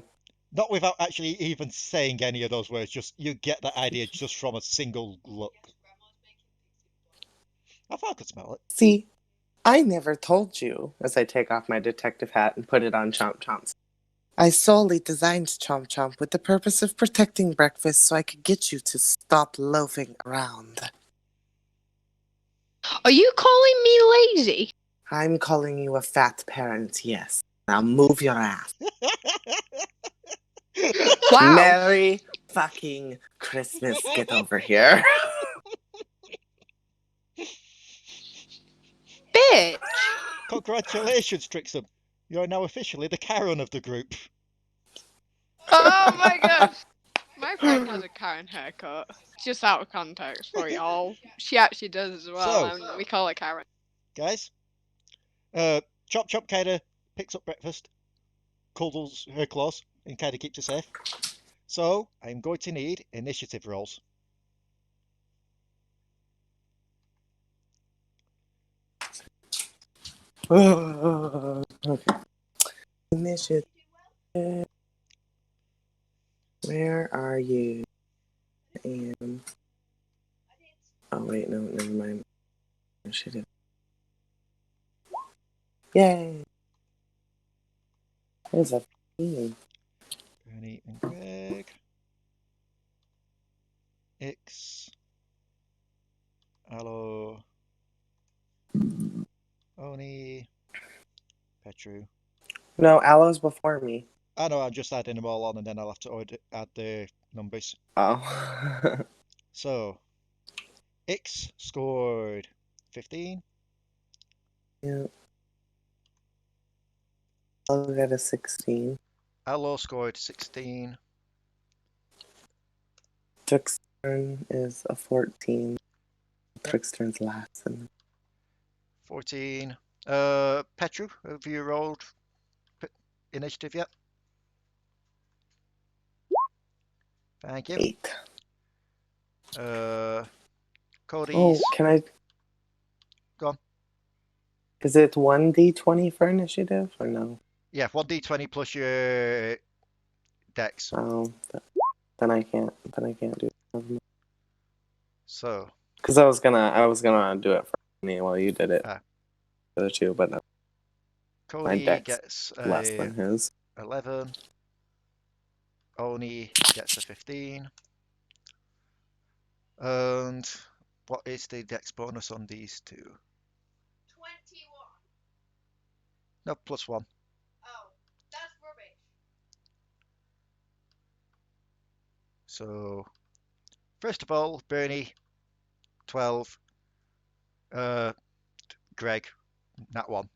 Not without actually even saying any of those words, just you get that idea just from a single look. I thought I could smell it. See, I never told you, as I take off my detective hat and put it on Chomp Chomp's. I solely designed Chomp Chomp with the purpose of protecting breakfast so I could get you to stop loafing around. Are you calling me lazy? I'm calling you a fat parent, yes. Now move your ass. Wow. Merry fucking Christmas. Get over here. Bitch. Congratulations, Trickstem. You're now officially the Karen of the group. Oh my gosh. My friend has a Karen haircut. Just out of context for y'all. She actually does as well, and we call her Karen. Guys, Chop Chop kind of picks up breakfast, cuddles her claws, and kind of keeps her safe. So, I'm going to need initiative rolls. Okay. Initiative. Where are you? Oh wait, no, never mind. Initiative. Yay! There's a theme. Bernie and Greg. Ix. Allo. Oni. Petru. No, Allo's before me. I know, I'm just adding them all on and then I'll have to add the numbers. Oh. So, Ix scored 15. Yeah. I'll get a 16. Allo scored 16. Trickstern is a 14. Trickstern's last. 14. Petru, have you rolled initiative yet? Thank you. 8. Codi's. Oh, can I? Go on. Is it 1d20 for initiative or no? Yeah, 1d20 plus your dex. Oh, then I can't. Do it. So. Because I was gonna do it for me while you did it. Ah. The other two, but no. Codi dex gets a less than his. 11. Oni gets a 15. And what is the dex bonus on these two? 21. No, plus 1. Oh, that's rubbish. So, first of all, Bernie, 12. Greg, That one.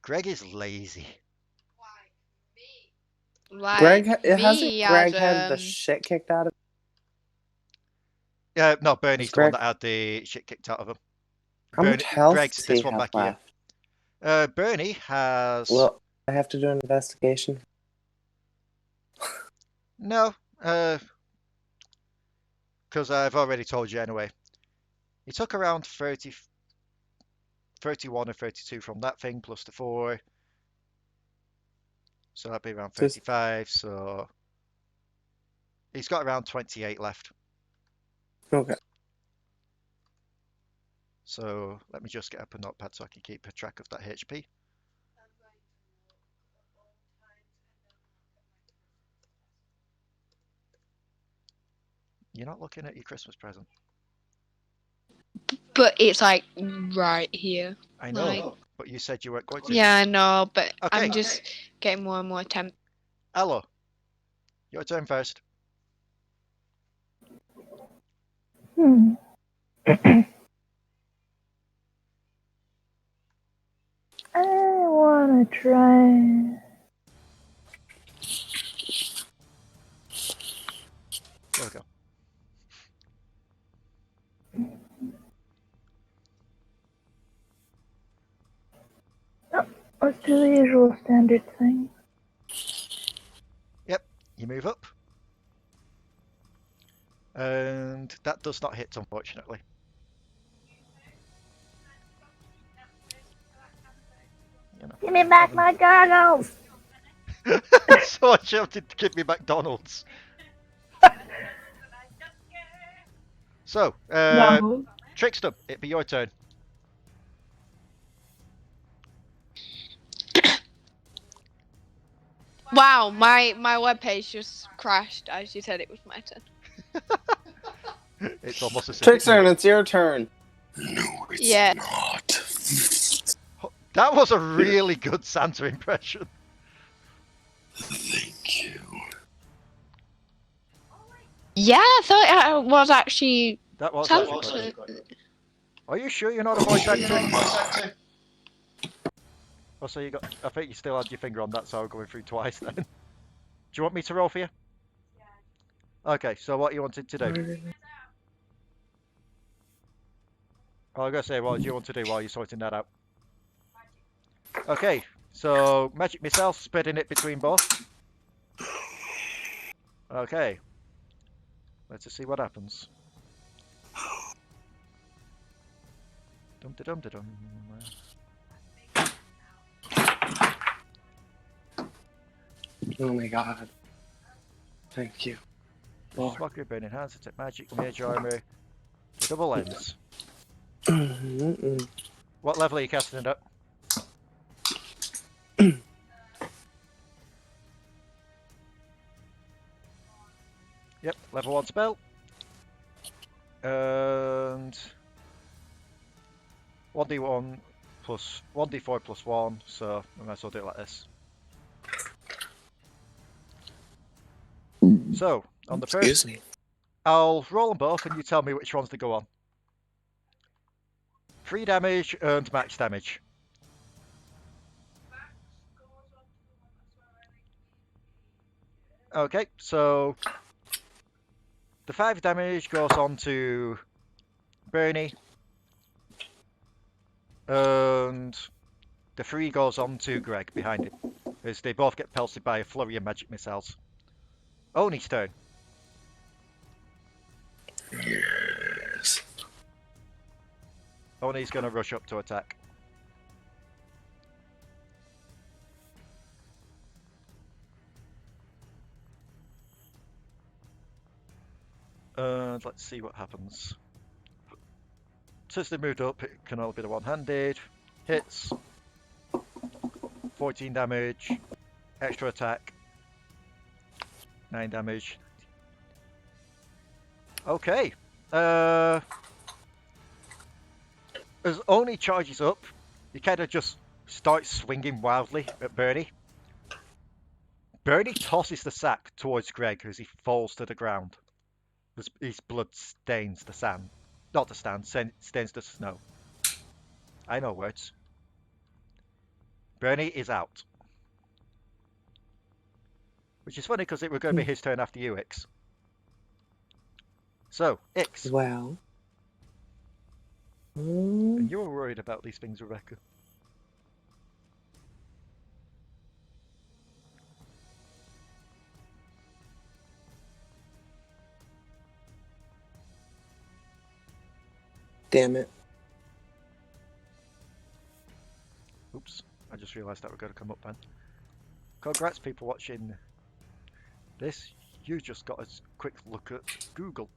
Greg is lazy. Like Greg, me hasn't as Greg had the shit kicked out of Yeah, no, Bernie's the one Greg? that had the shit kicked out of him. How much health Greg's does this he one have back left? here. Bernie has... Well, I have to do an investigation. No, because I've already told you anyway. He took around 31 or 32 from that thing, plus the 4. So that'd be around 35, so... He's got around 28 left. Okay. So let me just get up a notepad so I can keep a track of that HP. You're not looking at your Christmas present. But it's like right here. I know, Like, but you said you weren't going to. yeah, I know, but Okay. I'm just getting more and more tempted. Allo, your turn first. I wanna try. There we go. Let's do the usual standard thing. Yep, you move up. And that does not hit, unfortunately. You know, Give me back my goggles! So I shouted to give me McDonald's. So, Goggles. Trickstem, it'd be your turn. Wow, my webpage just crashed as you said it was my turn. It's almost as if Trickster, it's your turn. No, it's Yeah. not. That was a really good Santa impression. Thank you. Yeah, I thought it was actually That was Santa. actually good. Are you sure you're not a voice actor? Oh, so you got... I think you still had your finger on that, so I'm going through twice then. Do you want me to roll for you? Okay, so what you wanted to do? I was going to say, what do you want to do while you're sorting that out? Okay, so magic missile, spreading it between both. Okay. Let's just see what happens. Dum-da-dum-da-dum. Oh my god. Thank you. Lord. Mockery, burning hands, attack magic, mage armor, double lens. What level are you casting it at? Yep, level 1 spell. And 1d1 plus 1d4 plus 1, so I might as well do it like this. So, on the first, Excuse me. I'll roll them both and you tell me which ones to go on. 3 damage and max damage. Okay, so the 5 damage goes on to Bernie, and the 3 goes on to Greg behind him, as they both get pelted by a flurry of magic missiles. Oni's turn. Yes. Oni's going to rush up to attack. And let's see what happens. Since they moved up, it can only be the one-handed. Hits. 14 damage. Extra attack. 9 damage. Okay. As Oni charges up, he kind of just starts swinging wildly at Bernie. Bernie tosses the sack towards Greg as he falls to the ground. His blood stains the sand, Not the stand, stains the snow. I know words. Bernie is out. Which is funny because it was going to be his turn after you, Ix. So, Ix. Well. And you were worried about these things, Rebecca. Damn it. Oops, I just realised that we're going to come up then. Congrats, people watching this. You just got a quick look at Google.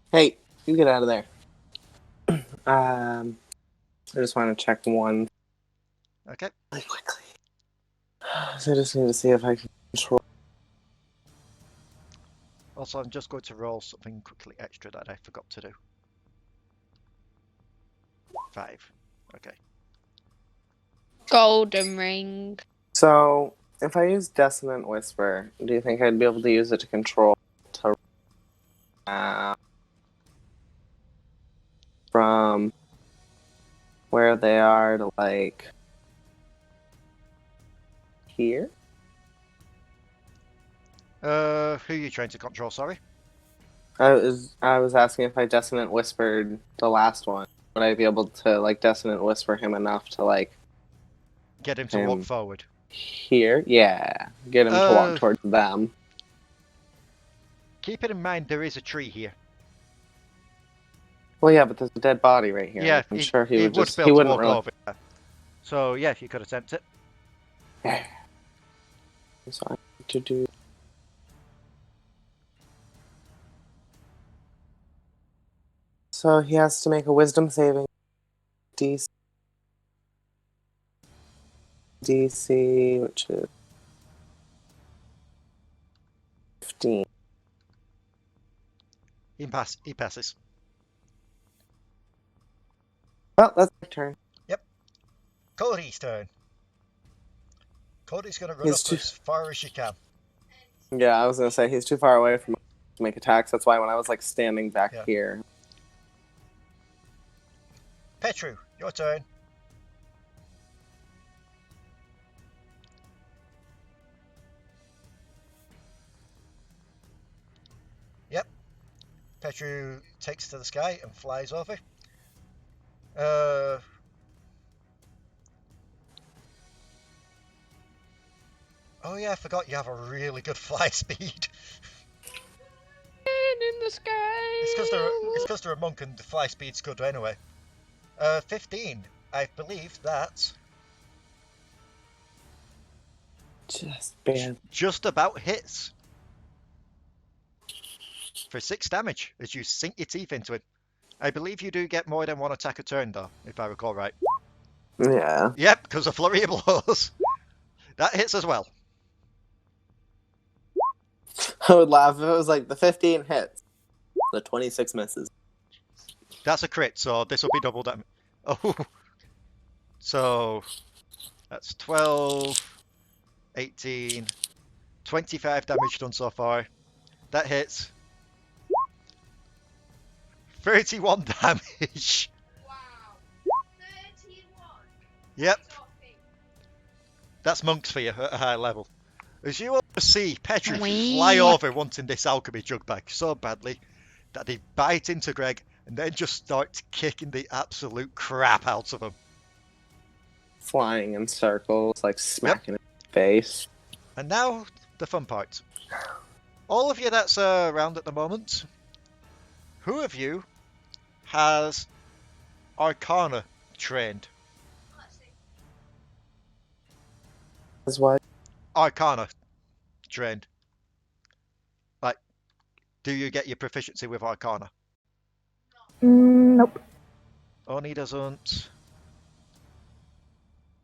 Hey, you get out of there. I just want to check one Okay. really quickly. So I just need to see if I can control. Also, I'm just going to roll something quickly extra that I forgot to do. 5. Okay. Golden ring. So, if I use Dissonant Whisper, do you think I'd be able to use it to control from where they are to, like, here? Who are you trying to control, sorry? I was asking if I Dissonant Whispered the last one. Would I be able to, like, Dissonant Whisper him enough to, like... Get him to walk forward. Here? Yeah. Get him to walk towards them. Keep it in mind there is a tree here. Well, yeah, but there's a dead body right here. Yeah, I'm sure he would be just... able He to wouldn't walk really... over there. So, yeah, you could attempt it. So I need to do... So he has to make a wisdom saving. DC, which is 15. He passes. Well, that's my turn. Yep. Cody's turn. Cody's going to run He's up too... as far as she can. Yeah, I was going to say, he's too far away from to make attacks. That's why when I was, like, standing back here... Petru, your turn. Yep. Petru takes to the sky and flies over. Oh yeah, I forgot you have a really good fly speed. In the sky. It's because they're a monk and the fly speed's good anyway. 15. I believe that just about hits. For 6 damage as you sink your teeth into it. I believe you do get more than one attack a turn though, if I recall right. Yeah. Yep, because of flurry of blows. That hits as well. I would laugh if it was like the 15 hits. The 26 misses. That's a crit, so this will be double damage. Oh. So that's 12, 18, 25 damage done so far. That hits. 31 damage. Wow. 31. Yep. That's monks for you at a high level. As you all see, Petru fly over wanting this alchemy jug back so badly that they bite into Greg and then just start kicking the absolute crap out of him. Flying in circles, like smacking in his face. And now, the fun part. All of you that's around at the moment, who of you has Arcana trained? As what? Arcana trained. Like, do you get your proficiency with Arcana? Nope. Oni doesn't.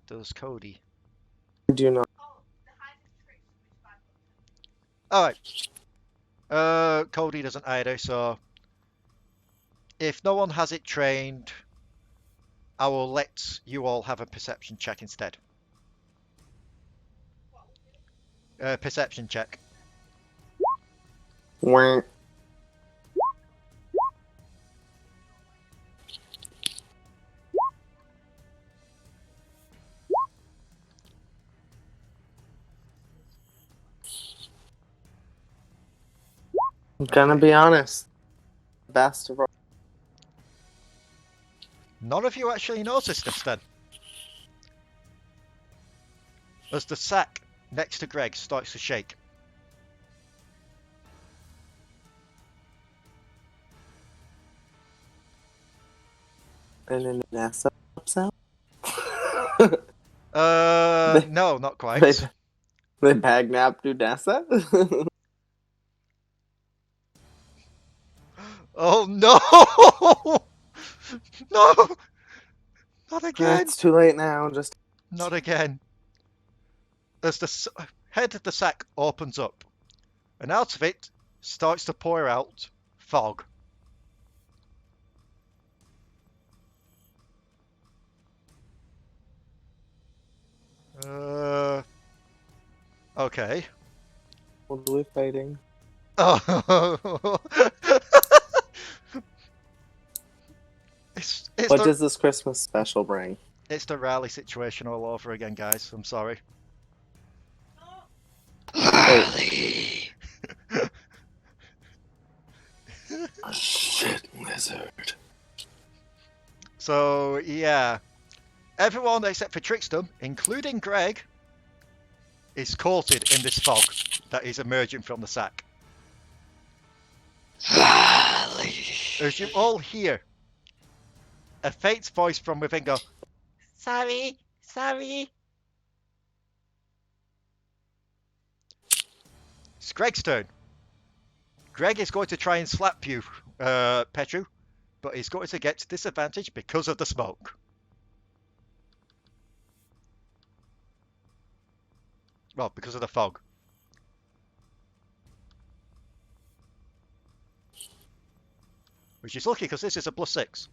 Does Codi? I do not. Alright. Cody doesn't either, so if no one has it trained, I will let you all have a perception check instead. Perception check. Wah. I'm gonna be honest. Best of all. None of you actually noticed this then. As the sack next to Greg starts to shake. And Unessa pops out. No, not quite. They bag napped Unessa? Oh no! No! Not again! It's too late now. Just Not again. As the head of the sack opens up, and out of it starts to pour out fog. Okay. what are we fighting? Oh. It's What the does this Christmas special bring? it's the Raali situation all over again, guys. I'm sorry. Raali. A shit lizard. So yeah, everyone except for Trickstem, including Greg, is coated in this fog that is emerging from the sack. Raali. As you all hear a faint voice from within go, "Sorry, sorry." It's Greg's turn. Greg is going to try and slap you, Petru, but he's going to get disadvantage because of the smoke. Well, because of the fog. Which is lucky because this is a +6.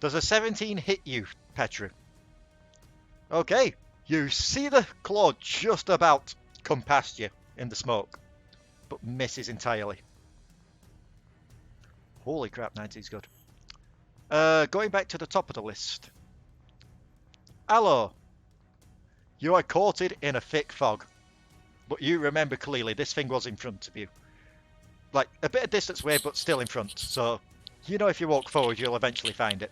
Does a 17 hit you, Petru? Okay, you see the claw just about come past you in the smoke, but misses entirely. Holy crap, 19's good. Going back to the top of the list. Allo, you are coated in a thick fog, but you remember clearly this thing was in front of you. Like, a bit of distance away, but still in front, so you know if you walk forward, you'll eventually find it.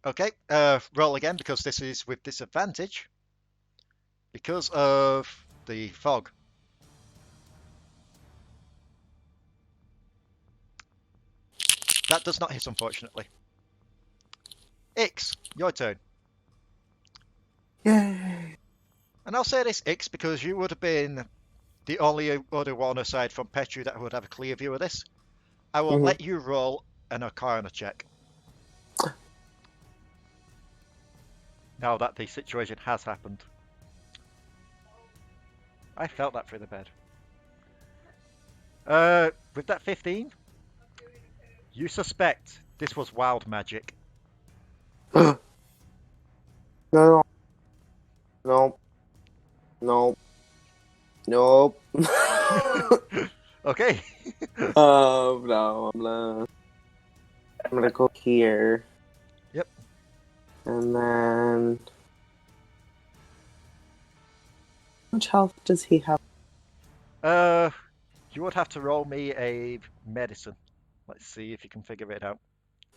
Okay, roll again because this is with disadvantage because of the fog. That does not hit, unfortunately. Ix, your turn. Yay! And I'll say this, Ix, because you would have been the only other one aside from Petru that would have a clear view of this. I will let you roll an Arcana check. Now that the situation has happened. I felt that through the bed. With that 15, you suspect this was wild magic. No. Nope. Nope. Nope. Okay. No, I'm gonna go here. Yep. And then... How much health does he have? You would have to roll me a medicine. Let's see if you can figure it out.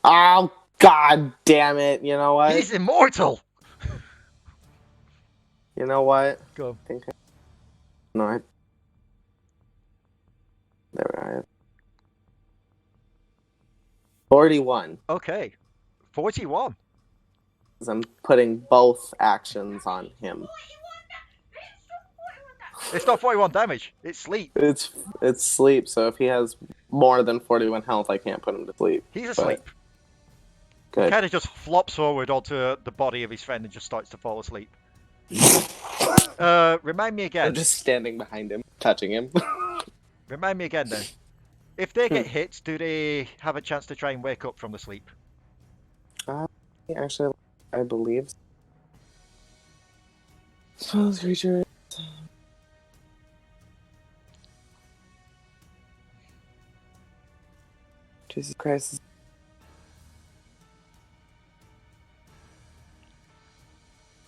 Oh, god damn it. You know what? He's immortal! You know what? Go. I think No, There I am. 41. Okay. 41. Because I'm putting both actions on him. It's not 41 damage. It's sleep. It's sleep, so if he has more than 41 health, I can't put him to sleep. He's But asleep. He good. kind of just flops forward onto the body of his friend and just starts to fall asleep. Remind me I'm again. just standing behind him, touching him. Remind me again then. If they get hit, do they have a chance to try and wake up from the sleep? Actually, I believe. So creature. Jesus Christ.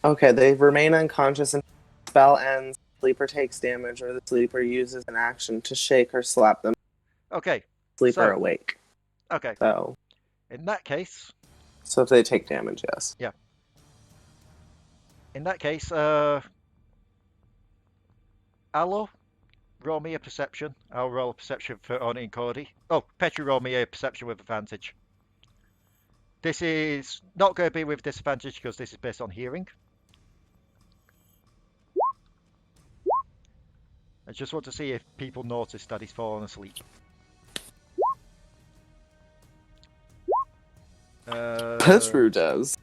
Okay, they remain unconscious until the spell ends. The sleeper takes damage, or the sleeper uses an action to shake or slap them. Okay. Sleeper awake. Okay. So, in that case. So if they take damage, yes. Yeah. In that case, Allo, roll me a perception. I'll roll a perception for Oni and Codi. Oh, Petru, roll me a perception with advantage. This is not going to be with disadvantage because this is based on hearing. I just want to see if people notice that he's fallen asleep. Petru does.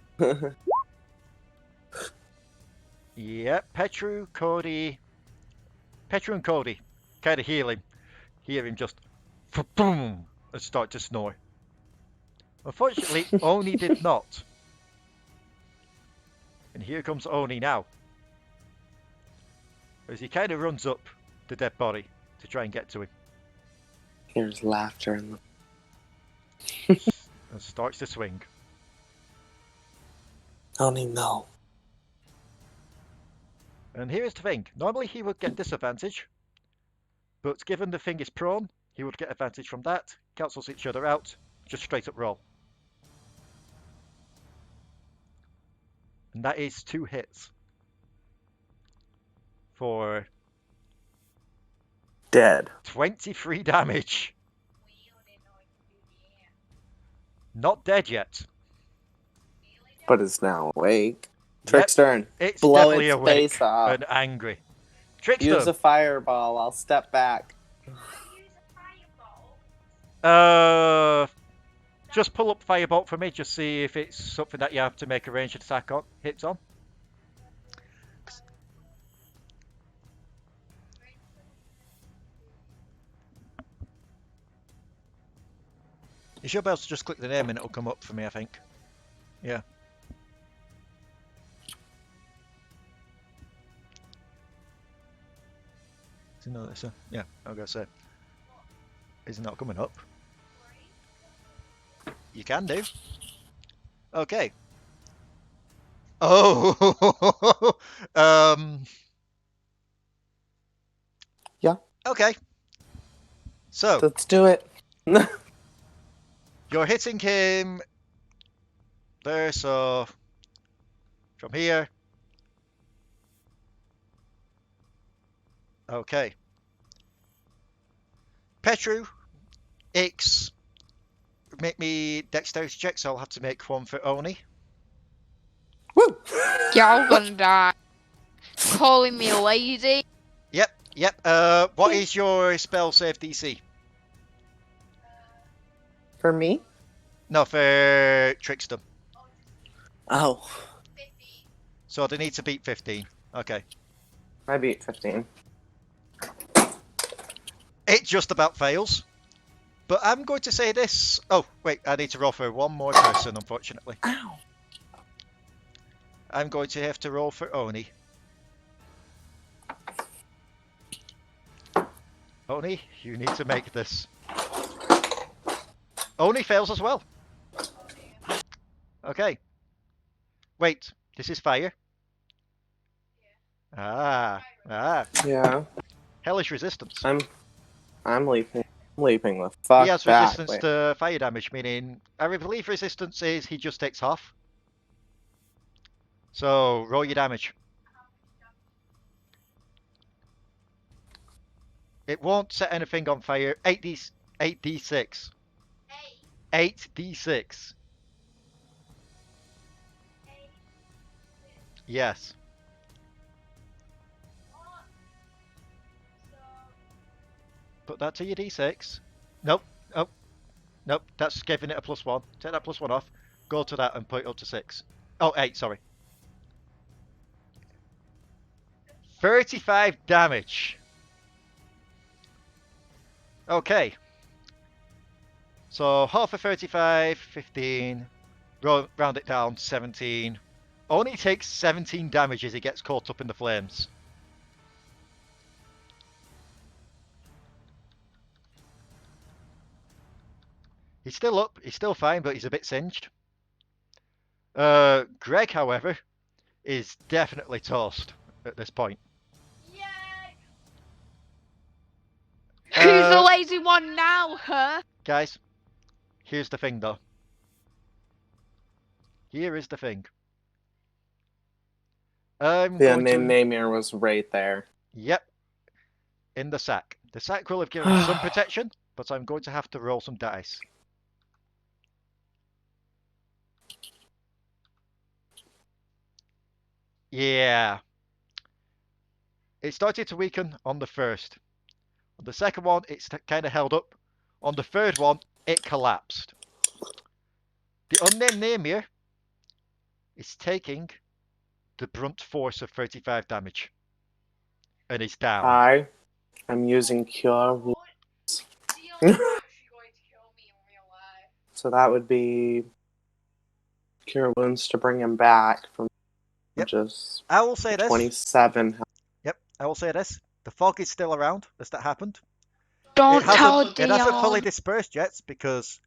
Yeah, Petru and Codi kind of hear him just boom and start to snore. Unfortunately, Oni did not. And here comes Oni now. As he kind of runs up the dead body to try and get to him. Here's laughter in and starts to swing. Oni, no. And here's the thing. Normally he would get disadvantage. But given the thing is prone, he would get advantage from that. Cancels each other out. Just straight up roll. And that is 2 hits. For... dead. 23 damage. Not dead yet. But it's now awake. Trickster, it's blow definitely its awake face off. and angry. Trickstem. Use a fireball. I'll step back. Just pull up Firebolt for me. Just see if it's something that you have to make a ranged attack on. Hits on. You should be able to just click the name and it'll come up for me, I think. Yeah. Yeah, I'm going to say. Is it not coming up? You can do. Okay. Oh! Yeah. Okay. So. Let's do it. You're hitting him there, so from here. Okay. Petru, Ix, make me dexterity check, so I'll have to make one for Oni. Woo! Y'all gonna die. Calling me lazy. Yep. What is your spell save DC? For me? No, for Trickstem. Oh. So they need to beat 15. Okay. I beat 15. It just about fails. But I'm going to say this. Oh, wait, I need to roll for one more person, unfortunately. Ow. I'm going to have to roll for Oni. Oni, you need to make this. Oni fails as well. Okay. Wait, this is fire? Ah. Yeah. Hellish resistance. I'm leaping the fuck He has back. resistance to fire damage, meaning I believe resistance is he just takes half. So roll your damage. It won't set anything on fire. 8d6. 8d6. Yes. Put that to your d6. Nope. Oh, nope. That's giving it a +1. Take that +1 off. Go to that and put it up to 6. Oh, 8, sorry. 35 damage. Okay. So half of 35, 15. Round it down, 17. Only takes 17 damage as he gets caught up in the flames. He's still up, he's still fine, but he's a bit singed. Greg, however, is definitely toast at this point. Who's the lazy one now, huh? Guys, here's the thing though. Here is the thing. The unnamed Namir was right there. Yep. In the sack. The sack will have given some protection, but I'm going to have to roll some dice. Yeah. It started to weaken on the first. On the second one, it's kind of held up. On the third one, it collapsed. The unnamed Namir is taking the brunt force of 35 damage. And is down. I am using Cure Wounds. So that would be Cure Wounds to bring him back from just I will say this. 27. Yep, I will say this. The fog is still around as that happened. Don't tell Dion. It hasn't fully dispersed yet because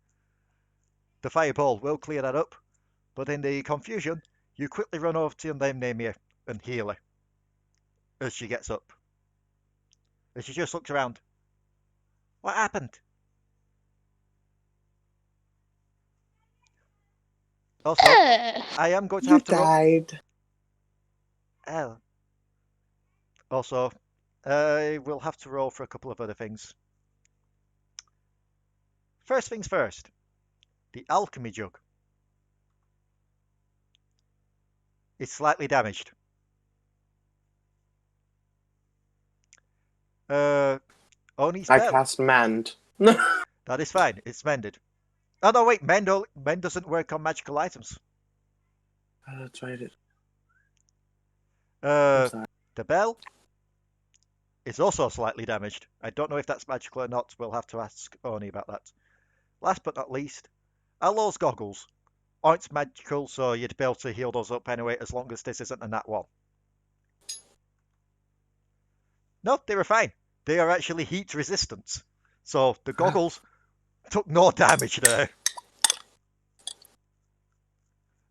the fireball will clear that up. But in the confusion, you quickly run over to your Namir and heal her as she gets up. As she just looks around. What happened? Also, I am going to have to died. Oh. Also, I will have to roll for a couple of other things. First things first. The alchemy jug is slightly damaged. Only spell. I cast Mend. That is fine. It's mended. Oh no, wait. Mend doesn't work on magical items. That's right. The bell is also slightly damaged. I don't know if that's magical or not. We'll have to ask Oni about that. Last but not least, Allo's goggles aren't magical, so you'd be able to heal those up anyway, as long as this isn't a nat 1. No, they were fine. They are actually heat resistant. So the goggles took no damage there.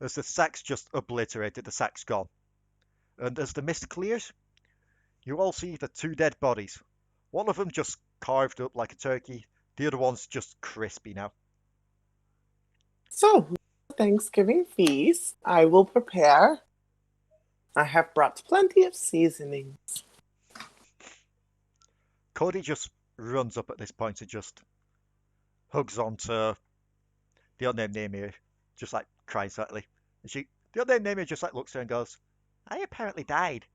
As the sack's just obliterated, the sack's gone. And as the mist clears, you all see the 2 dead bodies. One of them just carved up like a turkey. The other one's just crispy now. So, Thanksgiving feast, I will prepare. I have brought plenty of seasonings. Codi just runs up at this point and just hugs onto the unnamed Namir, just like crying slightly. And the unnamed Namir just like looks at her and goes, I apparently died.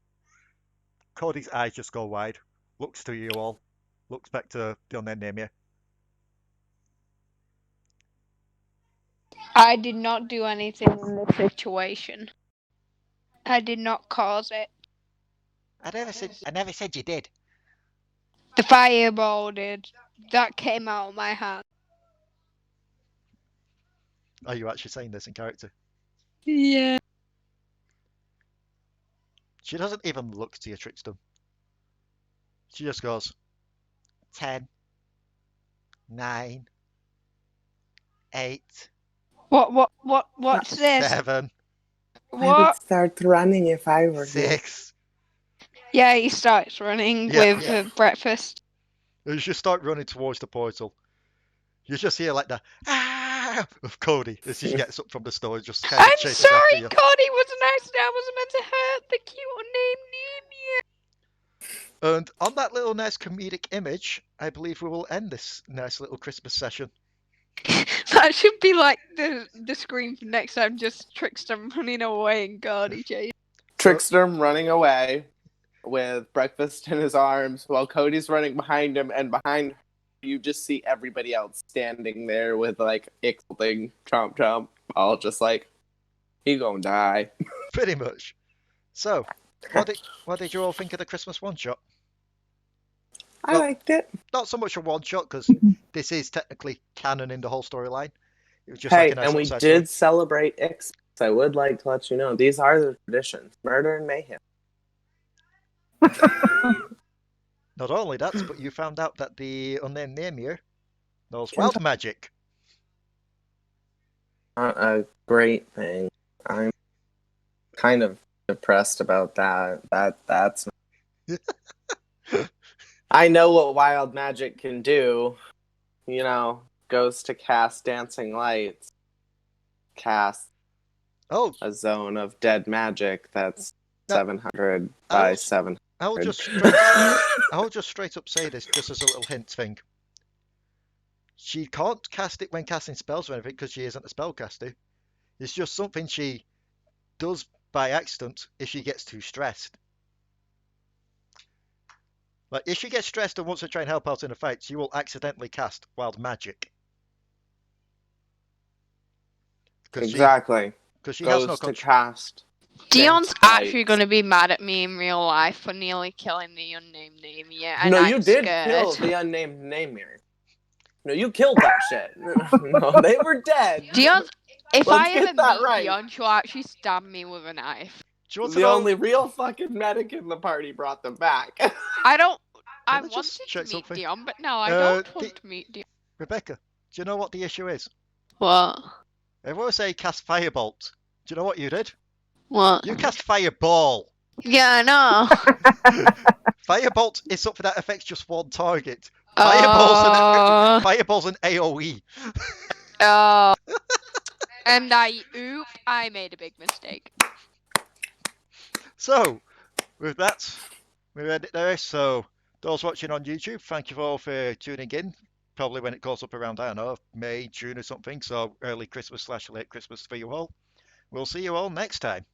Codi's eyes just go wide, looks to you all, looks back to the unnamed Namir. I did not do anything in this situation. I did not cause it. I never said you did. The fireball did. That came out of my hand. Are you actually saying this in character? Yeah. She doesn't even look to your Trickstem. She just goes, 10, 9, 8. What's this? 7. What? I would start running if I were 6. Yeah, he starts running with breakfast. As you start running towards the portal, you just hear like the of Codi as he gets up from the store, just kind of chases I'm sorry, after you. Codi was an accident. I wasn't meant to hurt the cute name. And on that little nice comedic image, I believe we will end this nice little Christmas session. That should be like the screen for next time, just Trickstem running away and Codi chasing. Trickstem running away with breakfast in his arms while Cody's running behind him, and behind you just see everybody else standing there with like Ixting, chomp chomp, all just like, he gonna die. Pretty much. So, what did you all think of the Christmas one shot? I Well- liked it. Not so much a one shot because this is technically canon in the whole storyline. It was just Hey, like a nice and we little side did celebrate Ixmas. I would like to let you know, these are the traditions. Murder and mayhem. story. Not only that, but you found out that the unnamed Namr knows wild magic. Not a great thing. I'm kind of depressed about that. That's. I know what wild magic can do. You know, goes to cast dancing lights. Cast Oh, a zone of dead magic that's No, 700 I'll- by 700. I'll just straight up say this just as a little hint thing. She can't cast it when casting spells or anything because she isn't a spellcaster. It's just something she does by accident if she gets too stressed. Like, if she gets stressed and wants to try and help out in a fight, she will accidentally cast wild magic. Exactly. Because she has no Goes to control. cast. Dion's dancing actually lights. going to be mad at me in real life for nearly killing the unnamed name. Yeah, and No, I'm you did scared. kill the unnamed Namir. No, you killed that shit. No, they were dead. Dion's. If Let's I get ever that meet right. Dion, she'll actually stab me with a knife. Do you want to The know? only real fucking medic in the party brought them back. I don't. I Can I just wanted to check meet something? Dion, but no, I don't the- want to meet Dion. Rebecca, do you know what the issue is? What? Everyone say cast firebolt. Do you know what you did? What? You cast fireball. Yeah, I know. Firebolt is something that affects just one target. Uh, Fireball's an AoE. and I made a big mistake. So, with that, we'll end it there. So, those watching on YouTube, thank you all for tuning in. Probably when it goes up around, I don't know, May, June or something. So, early Christmas / late Christmas for you all. We'll see you all next time.